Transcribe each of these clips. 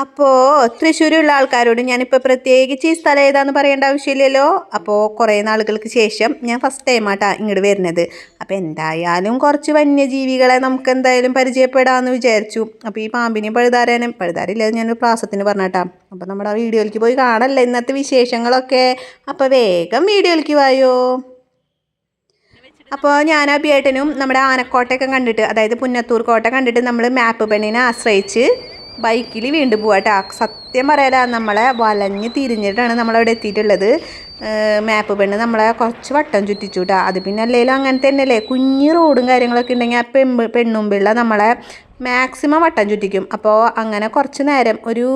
അപ്പോൾ തൃശ്ശൂരുള്ള ആൾക്കാരോട് ഞാനിപ്പോൾ പ്രത്യേകിച്ച് ഈ സ്ഥലം ഏതാണെന്ന് പറയേണ്ട ആവശ്യമില്ലല്ലോ. അപ്പോൾ കുറേ നാളുകൾക്ക് ശേഷം ഞാൻ ഫസ്റ്റ് ടൈമായിട്ടാണ് ഇങ്ങോട്ട് വരുന്നത്. അപ്പോൾ എന്തായാലും കുറച്ച് വന്യജീവികളെ നമുക്ക് എന്തായാലും പരിചയപ്പെടാമെന്ന് വിചാരിച്ചു. അപ്പോൾ ഈ പാമ്പിനെയും പഴുതാരില്ലാതെ ഞാനൊരു പ്രാസത്തിന് പറഞ്ഞാട്ടാ. അപ്പോൾ നമ്മുടെ വീഡിയോയിലേക്ക് പോയി കാണല്ലേ ഇന്നത്തെ വിശേഷങ്ങളൊക്കെ. അപ്പോൾ വേഗം വീഡിയോയിലേക്ക് വായോ. അപ്പോൾ ഞാൻ അഭിയേട്ടനും നമ്മുടെ ആനക്കോട്ടയൊക്കെ കണ്ടിട്ട്, അതായത് പുന്നത്തൂർ കോട്ട കണ്ടിട്ട് നമ്മൾ മാപ്പ് പെണ്ണിനെ ആശ്രയിച്ച് ബൈക്കിൽ വീണ്ടും പോവാട്ടോ. സത്യം പറയാല നമ്മളെ വളഞ്ഞ് തിരിഞ്ഞിട്ടാണ് നമ്മളവിടെ എത്തിയിട്ടുള്ളത്. മാപ്പ് പെണ്ണ് നമ്മളെ കുറച്ച് വട്ടം ചുറ്റിച്ചു കേട്ടോ. അത് പിന്നെ അല്ലെങ്കിലും അങ്ങനെ തന്നെയല്ലേ, കുഞ്ഞ് റോഡും കാര്യങ്ങളൊക്കെ ഉണ്ടെങ്കിൽ ആ പെണ്ണുമ്പിള്ള നമ്മളെ മാക്സിമം വട്ടം ചുറ്റിക്കും. അപ്പോൾ അങ്ങനെ കുറച്ച് നേരം ഒരു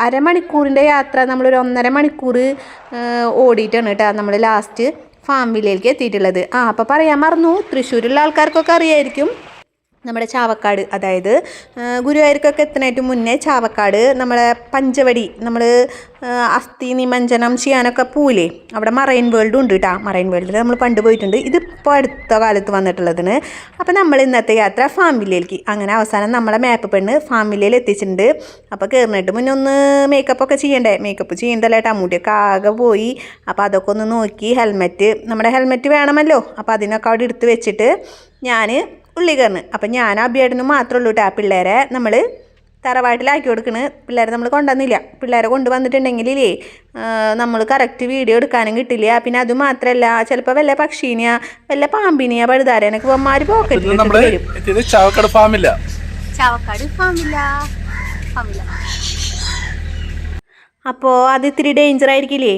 അരമണിക്കൂറിൻ്റെ യാത്ര നമ്മളൊരു 1.5 മണിക്കൂർ ഓടിയിട്ടാണ് കേട്ടോ നമ്മൾ ലാസ്റ്റ് ഫാം വില്ലയിലേക്ക് എത്തിയിട്ടുള്ളത്. അപ്പോൾ പറയാൻ മറന്നു, തൃശ്ശൂരുള്ള ആൾക്കാർക്കൊക്കെ അറിയായിരിക്കും നമ്മുടെ ചാവക്കാട്, അതായത് ഗുരുവായൂർക്കൊക്കെ എത്തുന്നതിന് മുന്നേ ചാവക്കാട് നമ്മളെ പഞ്ചവടി, നമ്മൾ അസ്ഥി നിമഞ്ജനം ചെയ്യാനൊക്കെ പോവില്ലേ, അവിടെ മറൈൻ വേൾഡും ഉണ്ട് കേട്ടോ. മറൈൻ വേൾഡിൽ നമ്മൾ പണ്ട് പോയിട്ടുണ്ട്. ഇതിപ്പോൾ അടുത്ത കാലത്ത് വന്നിട്ടുള്ളതിന്. അപ്പോൾ നമ്മൾ ഇന്നത്തെ യാത്ര ഫാം വില്ലയിലേക്ക്. അങ്ങനെ അവസാനം നമ്മളെ മാപ്പ് പെണ്ണ് ഫാം വില്ലയിൽ എത്തിച്ചിട്ടുണ്ട്. അപ്പോൾ കയറുന്നിട്ട് മുന്നേ ഒന്ന് മേക്കപ്പൊക്കെ ചെയ്യണ്ടേ. മേക്കപ്പ് ചെയ്യണ്ടല്ലേ കേട്ടോ, മുടിയൊക്കെ ആകെ പോയി. അപ്പോൾ അതൊക്കെ ഒന്ന് നോക്കി, നമ്മുടെ ഹെൽമെറ്റ് വേണമല്ലോ. അപ്പോൾ അതിനൊക്കെ അവിടെ എടുത്ത് വെച്ചിട്ട് ഞാൻ ഉള്ളി കയറുന്നു. അപ്പം ഞാൻ അഭിയേട്ടനും മാത്രമേ ഉള്ളൂ കേട്ടോ. പിള്ളേരെ നമ്മൾ തറവാട്ടിലാക്കി കൊടുക്കണ്. പിള്ളേരെ നമ്മൾ കൊണ്ടുവന്നില്ല. പിള്ളേരെ കൊണ്ടുവന്നിട്ടുണ്ടെങ്കിലേ നമ്മൾ കറക്റ്റ് വീഡിയോ എടുക്കാനും കിട്ടില്ല. പിന്നെ അത് മാത്രമല്ല, ചിലപ്പോൾ വല്ല പക്ഷീനെയാ വല്ല പാമ്പിനെയാ പഴുതാരനൊക്കെ ഇവന്മാർ പോക്കറ്റിൽ വരും. ചാവക്കാട് ഫാമില്ല. അപ്പോൾ അത് ഇത്തിരി ഡേഞ്ചർ ആയിരിക്കില്ലേ,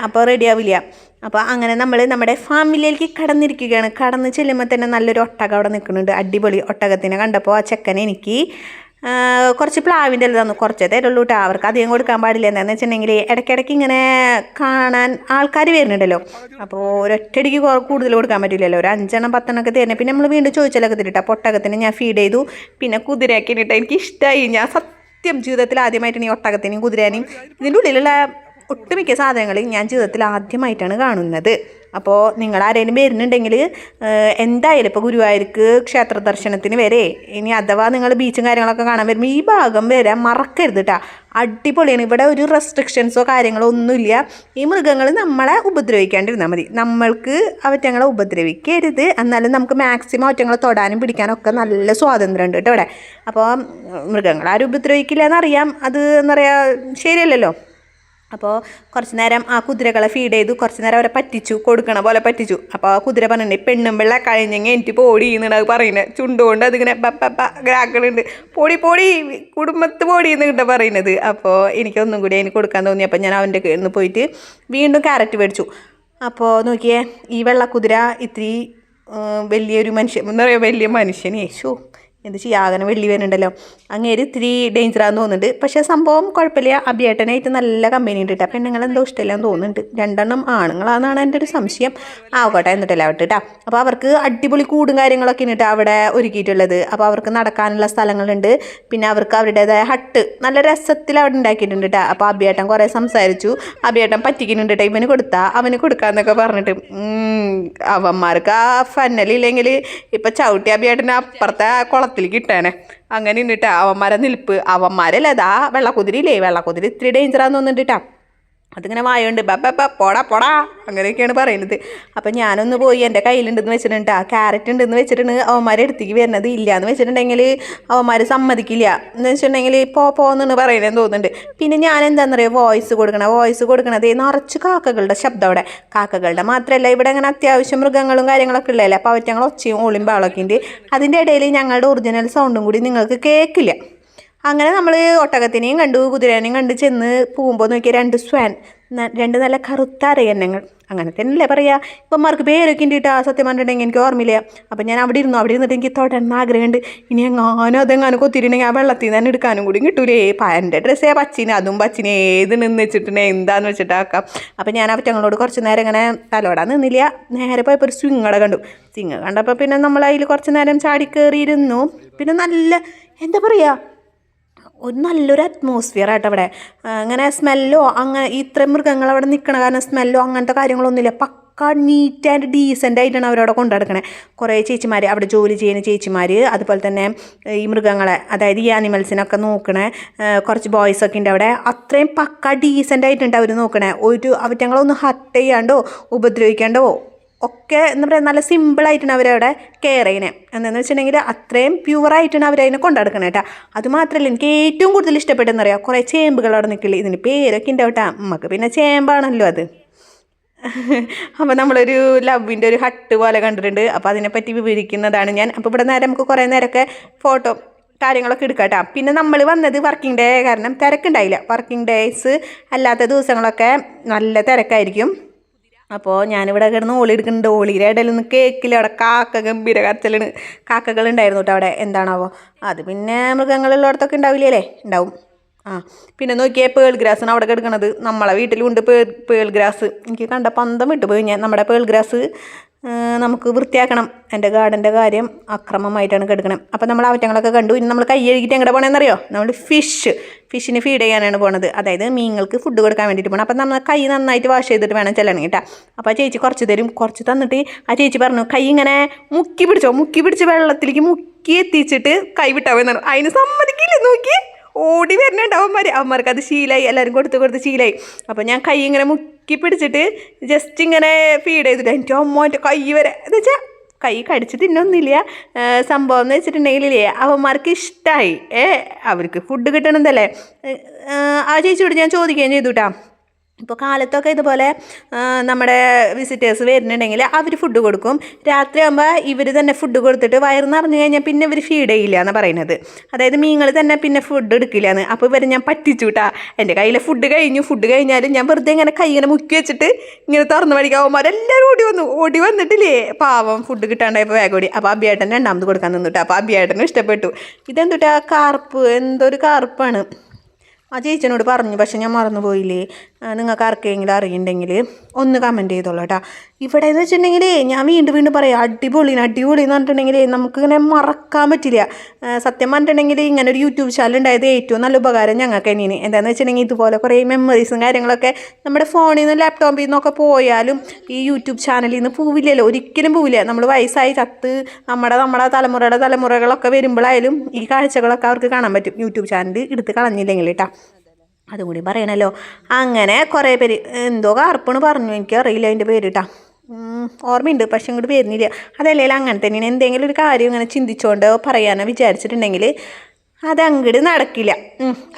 അപ്പോൾ റെഡി ആവില്ല. അപ്പോൾ അങ്ങനെ നമ്മൾ നമ്മുടെ ഫാമിലിയിലേക്ക് കടന്നിരിക്കുകയാണ്. കടന്ന് ചെല്ലുമ്പോൾ തന്നെ നല്ലൊരു ഒട്ടകം അവിടെ നിൽക്കുന്നുണ്ട്. അടിപൊളി ഒട്ടകത്തിനെ കണ്ടപ്പോൾ ആ ചെക്കനെ എനിക്ക് കുറച്ച് പ്ലാവിൻ്റെ ഇല തന്നു. കുറച്ചേ തരുള്ളൂ കേട്ടോ, അവർക്ക് അധികം കൊടുക്കാൻ പാടില്ല. എന്താണെന്ന് വെച്ചിട്ടുണ്ടെങ്കിൽ ഇടയ്ക്കിടയ്ക്ക് ഇങ്ങനെ കാണാൻ ആൾക്കാർ വരുന്നുണ്ടല്ലോ. അപ്പോൾ ഒരൊറ്റടിക്ക് കൂടുതൽ കൊടുക്കാൻ പറ്റില്ലല്ലോ. ഒരു 5 10 ഒക്കെ തരുന്നത്. പിന്നെ നമ്മൾ വീണ്ടും ചോദിച്ചാലൊക്കെ തരും കേട്ടോ. പൊട്ടകത്തിന് ഞാൻ ഫീഡ് ചെയ്തു. പിന്നെ കുതിരയാക്കിയിട്ട് എനിക്ക് ഇഷ്ടമായി. ഞാൻ സത്യം ജീവിതത്തിൽ ആദ്യമായിട്ടാണ് ഈ ഒട്ടകത്തിനെയും കുതിരേനെയും ഇതിൻ്റെ ഉള്ളിലുള്ള ഒട്ടുമിക്ക സാധനങ്ങൾ ഞാൻ ജീവിതത്തിൽ ആദ്യമായിട്ടാണ് കാണുന്നത്. അപ്പോൾ നിങ്ങൾ ആരെങ്കിലും വരുന്നുണ്ടെങ്കിൽ എന്തായാലും ഇപ്പോൾ ഗുരുവായൂർക്ക് ക്ഷേത്ര ദർശനത്തിന് വരെ, ഇനി അഥവാ നിങ്ങൾ ബീച്ചും കാര്യങ്ങളൊക്കെ കാണാൻ വരുമ്പോൾ ഈ ഭാഗം വരെ മറക്കരുത് കേട്ടോ. അടിപൊളിയാണ്. ഇവിടെ ഒരു റെസ്ട്രിക്ഷൻസോ കാര്യങ്ങളോ ഒന്നുമില്ല. ഈ മൃഗങ്ങൾ നമ്മളെ ഉപദ്രവിക്കാണ്ടിരുന്നാൽ മതി. നമ്മൾക്ക് അവറ്റങ്ങളെ ഉപദ്രവിക്കരുത്. എന്നാലും നമുക്ക് മാക്സിമം അവറ്റങ്ങളെ തൊടാനും പിടിക്കാനും ഒക്കെ നല്ല സ്വാതന്ത്ര്യം ഉണ്ട് കേട്ടോ ഇവിടെ. അപ്പോൾ മൃഗങ്ങൾ ആരും ഉപദ്രവിക്കില്ല എന്നറിയാം. അത് എന്താ പറയുക, ശരിയല്ലല്ലോ. അപ്പോൾ കുറച്ച് നേരം ആ കുതിരകളെ ഫീഡ് ചെയ്തു. കുറച്ച് നേരം അവരെ പറ്റിച്ചു, കൊടുക്കണ പോലെ പറ്റിച്ചു. അപ്പോൾ ആ കുതിര പറഞ്ഞിട്ടുണ്ട്, പെണ്ണുമ്പിള്ള കഴിഞ്ഞെങ്കിൽ എനിക്ക് പോടി എന്നാണ് അത് പറയുന്നത്. ചുണ്ടുകൊണ്ട് അതിങ്ങനെ ഗ്രാക്കളുണ്ട്. പൊടി കുടുംബത്ത് പൊടി എന്നിട്ട് പറയുന്നത്. അപ്പോൾ എനിക്കൊന്നും കൂടി അതിന് കൊടുക്കാൻ തോന്നി. അപ്പോൾ ഞാൻ അവൻ്റെ കയ്യിൽ നിന്ന് പോയിട്ട് വീണ്ടും ക്യാരറ്റ് മേടിച്ചു. അപ്പോൾ നോക്കിയേ, ഈ വെള്ളക്കുതിര ഇത്തിരി വലിയൊരു മനുഷ്യൻ, എന്താ പറയുക, വലിയ മനുഷ്യനെ എന്ത് ചെയ്യാകനെ വെള്ളി വരുന്നുണ്ടല്ലോ. അങ്ങേര് ഇത്തിരി ഡേഞ്ചറാന്ന് തോന്നുന്നുണ്ട്. പക്ഷേ സംഭവം കുഴപ്പമില്ല. അഭിയേട്ടനായിട്ട് നല്ല കമ്പനി ഉണ്ട് കേട്ടോ. പെണ്ണുങ്ങളെന്തോ ഇഷ്ടമില്ലാന്ന് തോന്നുന്നുണ്ട്. 2 ആണുങ്ങളാണെന്നാണ് എൻ്റെ ഒരു സംശയം. ആവട്ടെ എന്നിട്ടല്ല അവിടെ കേട്ടോ. അപ്പോൾ അവർക്ക് അടിപൊളി കൂടും കാര്യങ്ങളൊക്കെ ഉണ്ട് അവിടെ ഒരുക്കിയിട്ടുള്ളത്. അപ്പോൾ അവർക്ക് നടക്കാനുള്ള സ്ഥലങ്ങളുണ്ട്. പിന്നെ അവർക്ക് അവരുടേതായ ഹട്ട് നല്ല രസത്തിൽ അവിടെ ഉണ്ടാക്കിയിട്ടുണ്ട് കേട്ടോ. അപ്പോൾ അഭിയേട്ടൻ കുറേ സംസാരിച്ചു. അഭിയേട്ടൻ പറ്റിക്കുന്നുണ്ട് കേട്ടോ. ഇവന് കൊടുത്താൽ അവന് കൊടുക്കാമെന്നൊക്കെ പറഞ്ഞിട്ട്. അവന്മാർക്ക് ആ ഫന്നലില്ലെങ്കിൽ ഇപ്പം ചവിട്ടി അഭിയേട്ടന് അപ്പുറത്തെ കുളത്തിലേക്ക് ഇട്ടേനെ. അങ്ങനെ ഉണ്ടിട്ടാ അവന്മാരെ നിൽപ്പ്. അവന്മാരല്ലേ അതാ വെള്ളക്കുതിരിയില്ലേ, വെള്ളക്കുതിരി ഇത്തിരി ഡേഞ്ചറാന്ന് തോന്നുന്നുണ്ട് കേട്ടോ. അതിങ്ങനെ വായുണ്ട് പോടാ അങ്ങനെയൊക്കെയാണ് പറയുന്നത്. അപ്പം ഞാനൊന്ന് പോയി എൻ്റെ കയ്യിലുണ്ടെന്ന് വെച്ചിട്ടുണ്ട്, ക്യാരറ്റ് ഉണ്ടെന്ന് വെച്ചിട്ടുണ്ട്. അവന്മാരെ അടുത്തേക്ക് വരുന്നത് ഇല്ലയെന്ന് വെച്ചിട്ടുണ്ടെങ്കിൽ അവന്മാർ സമ്മതിക്കില്ല. എന്ന് വെച്ചിട്ടുണ്ടെങ്കിൽ പോന്നെന്ന് പറയുന്നതെന്ന് തോന്നുന്നുണ്ട്. പിന്നെ ഞാൻ എന്താണെന്നറിയാം വോയിസ് കൊടുക്കണത് നിറച്ച് കാക്കകളുടെ ശബ്ദം അവിടെ. കാക്കകളുടെ മാത്രമല്ല, ഇവിടെ അങ്ങനെ അത്യാവശ്യം മൃഗങ്ങളും കാര്യങ്ങളൊക്കെ ഉള്ളതല്ലേ. അപ്പോൾ അവറ്റങ്ങൾ ഒച്ചയും ഓളിയും ബാളൊക്കെ ഉണ്ട്. അതിൻ്റെ ഇടയിൽ ഞങ്ങളുടെ ഒറിജിനൽ സൗണ്ടും കൂടി നിങ്ങൾക്ക് കേൾക്കില്ല. അങ്ങനെ നമ്മൾ ഒട്ടകത്തിനെയും കണ്ടു, കുതിരേനെയും കണ്ട് ചെന്ന് പോകുമ്പോൾ നോക്കിയാൽ 2 നല്ല കറുത്ത അരയന്നങ്ങൾ. അങ്ങനെ തന്നെയല്ലേ പറയുക. ഇപ്പന്മാർക്ക് പേരൊക്കെ ഉണ്ട് കേട്ടോ. സത്യം പറഞ്ഞിട്ടുണ്ടെങ്കിൽ എനിക്ക് ഓർമ്മയില്ല. അപ്പം ഞാൻ അവിടെ ഇരുന്നിട്ട് എനിക്ക് തൊടന്ന ആഗ്രഹമുണ്ട്. ഇനി അതെങ്ങാനും കൊത്തിയിട്ടുണ്ടെങ്കിൽ ആ വെള്ളത്തിൽ നിന്ന് തന്നെ എടുക്കാനും കൂടി കിട്ടൂലേ. എൻ്റെ ഡ്രസ്സേ അതും പച്ചിന് ഏതിനെന്ന് വെച്ചിട്ടുണ്ടെങ്കിൽ എന്താന്ന് വെച്ചിട്ടാക്കാം. അപ്പം ഞാൻ അവറ്റങ്ങളോട് കുറച്ച് നേരം ഇങ്ങനെ തലോടാൻ നിന്നില്ല. നേരെ പോയപ്പോൾ ഒരു സ്വിങ്ങടെ കണ്ടു. സ്വിങ് കണ്ടപ്പോൾ പിന്നെ നമ്മൾ അതിൽ കുറച്ച് നേരം ചാടി കയറിയിരുന്നു. പിന്നെ നല്ല എന്താ പറയുക, ഒരു നല്ലൊരു അറ്റ്മോസ്ഫിയർ ആയിട്ട് അവിടെ. അങ്ങനെ സ്മെല്ലോ അങ്ങനെ ഇത്രയും മൃഗങ്ങൾ അവിടെ നിൽക്കണ കാരണം സ്മെല്ലോ അങ്ങനത്തെ കാര്യങ്ങളൊന്നുമില്ല. പക്ക നീറ്റ് ആൻഡ് ഡീസൻ്റ് ആയിട്ടാണ് അവരവിടെ കൊണ്ടു നടക്കണേ. കുറേ ചേച്ചിമാർ അവിടെ ജോലി ചെയ്യുന്ന ചേച്ചിമാർ, അതുപോലെ തന്നെ ഈ മൃഗങ്ങളെ, അതായത് ഈ ആനിമൽസിനൊക്കെ നോക്കണേ കുറച്ച് ബോയ്സൊക്കെ ഉണ്ട് അവിടെ. അത്രയും പക്ക ഡീസൻ്റ് ആയിട്ടുണ്ട് അവർ നോക്കണേ. അവറ്റങ്ങളൊന്നും ഹർട്ട് ചെയ്യാണ്ടോ ഉപദ്രവിക്കാണ്ടോ ഒക്കെ എന്താ പറയുക, നല്ല സിമ്പിളായിട്ടാണ് അവരവിടെ കെയർ ചെയ്യണേ. എന്താണെന്ന് വെച്ചിട്ടുണ്ടെങ്കിൽ അത്രയും പ്യുവറായിട്ടാണ് അവരതിനെ കൊണ്ടുനടക്കണേ കേട്ടോ. അതുമാത്രമല്ല, എനിക്ക് ഏറ്റവും കൂടുതൽ ഇഷ്ടപ്പെട്ടെന്ന് പറയാം, കുറേ ചേമ്പുകൾ അവിടെ നിൽക്കില്ല. ഇതിന് പേരൊക്കെ ഉണ്ടാവും കേട്ടോ, നമുക്ക് പിന്നെ ചേമ്പാണല്ലോ അത്. അപ്പോൾ നമ്മളൊരു ലവിൻ്റെ ഒരു ഹട്ട് പോലെ കണ്ടിട്ടുണ്ട്. അപ്പോൾ അതിനെപ്പറ്റി വിവരിക്കുന്നതാണ് ഞാൻ. അപ്പോൾ ഇവിടെ നേരം നമുക്ക് കുറേ നേരമൊക്കെ ഫോട്ടോ കാര്യങ്ങളൊക്കെ എടുക്കാം കേട്ടോ. പിന്നെ നമ്മൾ വന്നത് വർക്കിംഗ് ഡേ കാരണം തിരക്കുണ്ടായില്ല. വർക്കിംഗ് ഡേയ്സ് അല്ലാത്ത ദിവസങ്ങളൊക്കെ നല്ല തിരക്കായിരിക്കും. അപ്പോൾ ഞാനിവിടെ കിടന്ന് ഓളി എടുക്കുന്നുണ്ട്. ഓളിയുടെ ഇടയിലൊന്നും കേൾക്കില്ല. അവിടെ കാക്ക ഗംഭീര കരച്ചിലാണ്. കാക്കകളുണ്ടായിരുന്നു കേട്ടോ അവിടെ. എന്താണാവോ അത്, പിന്നെ മൃഗങ്ങളുള്ളിടത്തൊക്കെ ഉണ്ടാവില്ലേ? ഉണ്ടാവും. പിന്നെ നോക്കിയേ, പേൾ ഗ്രാസാണ് അവിടെ കിടക്കണത്. നമ്മളെ വീട്ടിലുണ്ട് പേൾ ഗ്രാസ്. എനിക്ക് കണ്ടപ്പോൾ അന്തം വിട്ടു പോയി ഞാൻ. നമ്മുടെ പേൾ ഗ്രാസ് നമുക്ക് വൃത്തിയാക്കണം. എൻ്റെ ഗാർഡൻ്റെ കാര്യം അക്രമമായിട്ടാണ് കിടക്കണം. അപ്പോൾ നമ്മൾ അവറ്റങ്ങളൊക്കെ കണ്ടു. ഇനി നമ്മൾ കൈ കഴുകിയിട്ട് എങ്ങോട്ട് പോകണമെന്നറിയോ? നമ്മൾ ഫിഷിന് ഫീഡ് ചെയ്യാനാണ് പോണത്. അതായത് മീനുകൾക്ക് ഫുഡ് കൊടുക്കാൻ വേണ്ടിയിട്ട് പോകണം. അപ്പം നമ്മൾ കൈ നന്നായിട്ട് വാഷ് ചെയ്തിട്ട് വേണം ചെല്ലണം കേട്ടോ. അപ്പോൾ ആ ചേച്ചി കുറച്ച് തരും. കുറച്ച് തന്നിട്ട് ആ ചേച്ചി പറഞ്ഞു, കൈ ഇങ്ങനെ മുക്കി പിടിച്ച് വെള്ളത്തിലേക്ക് മുക്കി എത്തിച്ചിട്ട് കൈ വിട്ടാൽ എന്നാണ്. അതിന് സമ്മതിക്കില്ല. നോക്കി ഓടി വരുന്നുണ്ട് അവന്മാർക്ക് അത് ശീലമായി. എല്ലാവരും കൊടുത്ത് ശീലമായി. അപ്പോൾ ഞാൻ കൈ ഇങ്ങനെ മുക്കി പിടിച്ചിട്ട് ജസ്റ്റ് ഇങ്ങനെ ഫീഡ് ചെയ്തിട്ട് എൻ്റെ അമ്മേൻ്റെ കൈ വരെ എന്ന് വെച്ചാൽ കൈ കടിച്ച് തിന്നൊന്നുമില്ല. സംഭവം എന്ന് വെച്ചിട്ടുണ്ടെങ്കിലേ അവന്മാർക്ക് ഇഷ്ടമായി. അവർക്ക് ഫുഡ് കിട്ടണമെന്നല്ലേ. ആ ചേച്ചിയോട് ഞാൻ ചോദിക്കുകയും ചെയ്തു കേട്ടോ. ഇപ്പോൾ കാലത്തൊക്കെ ഇതുപോലെ നമ്മുടെ വിസിറ്റേഴ്സ് വരുന്നുണ്ടെങ്കിൽ അവർ ഫുഡ് കൊടുക്കും. രാത്രിയാകുമ്പോൾ ഇവർ തന്നെ ഫുഡ് കൊടുത്തിട്ട് വയറ് നിറഞ്ഞു കഴിഞ്ഞാൽ പിന്നെ ഇവർ ഫീഡ് ചെയ്യില്ല എന്ന് പറയുന്നത്. അതായത് മീനുകൾ തന്നെ പിന്നെ ഫുഡ് എടുക്കില്ല എന്ന്. അപ്പോൾ ഇവരെ ഞാൻ പറ്റിച്ചു കേട്ടാ. എൻ്റെ കയ്യിലെ ഫുഡ് കഴിഞ്ഞാലും ഞാൻ വെറുതെ ഇങ്ങനെ കൈ ഇങ്ങനെ മുക്കി വെച്ചിട്ട് ഇങ്ങനെ തുറന്ന് പഠിക്കാവുമാരെല്ലാവരും ഓടി വന്നിട്ടില്ലേ പാവം ഫുഡ് കിട്ടാണ്ടായപ്പോൾ വേഗം ഓടി. അപ്പോൾ അബിയേട്ടൻ രണ്ടാമത് കൊടുക്കാൻ നിന്നിട്ട്. അപ്പോൾ അബിയേട്ടനും ഇഷ്ടപ്പെട്ടു. ഇതെന്തുട്ടാ കാർപ്പ്, എന്തൊരു കാർപ്പാണ്. ആ ചേച്ചനോട് പറഞ്ഞു, പക്ഷെ ഞാൻ മറന്നുപോയില്ലേ. നിങ്ങൾക്ക് ആർക്കെങ്കിലും അറിയുന്നുണ്ടെങ്കിൽ ഒന്ന് കമൻറ്റ് ചെയ്തോളൂ കേട്ടോ. ഇവിടെ എന്ന് വെച്ചിട്ടുണ്ടെങ്കിൽ ഞാൻ വീണ്ടും പറയാം, അടിപൊളി എന്ന് പറഞ്ഞിട്ടുണ്ടെങ്കിൽ നമുക്കിങ്ങനെ മറക്കാൻ പറ്റില്ല. സത്യം പറഞ്ഞിട്ടുണ്ടെങ്കിൽ ഇങ്ങനെ ഒരു യൂട്യൂബ് ചാനൽ ഉണ്ടായത് ഏറ്റവും നല്ല ഉപകാരം ഞങ്ങൾക്ക് തന്നെയാണ്. എന്താണെന്ന് വെച്ചിട്ടുണ്ടെങ്കിൽ ഇതുപോലെ കുറേ മെമ്മറീസും കാര്യങ്ങളൊക്കെ നമ്മുടെ ഫോണിൽ നിന്ന് ലാപ്ടോപ്പിൽ നിന്നൊക്കെ പോയാലും ഈ യൂട്യൂബ് ചാനലിൽ നിന്ന് പോവില്ലല്ലോ, ഒരിക്കലും പോവില്ല. നമ്മൾ വയസ്സായി ചത്ത് നമ്മുടെ തലമുറകളൊക്കെ വരുമ്പോഴായാലും ഈ കാഴ്ചകളൊക്കെ അവർക്ക് കാണാൻ പറ്റും, യൂട്യൂബ് ചാനൽ എടുത്ത് കളഞ്ഞില്ലെങ്കിൽ കേട്ടോ. അതും കൂടി പറയണല്ലോ. അങ്ങനെ കുറേ പേര് എന്തോ കാർപ്പാണ് പറഞ്ഞു, എനിക്ക് അറിയില്ല അതിൻ്റെ പേര് കേട്ടോ. ഓർമ്മയുണ്ട്, പക്ഷെ ഇങ്ങോട്ട് വരുന്നില്ല. അതല്ലേ അങ്ങനെ തന്നെയാണ്. എന്തെങ്കിലും ഒരു കാര്യം ഇങ്ങനെ ചിന്തിച്ചുകൊണ്ട് പറയാനോ വിചാരിച്ചിട്ടുണ്ടെങ്കിൽ അതങ്ങോട്ട് നടക്കില്ല.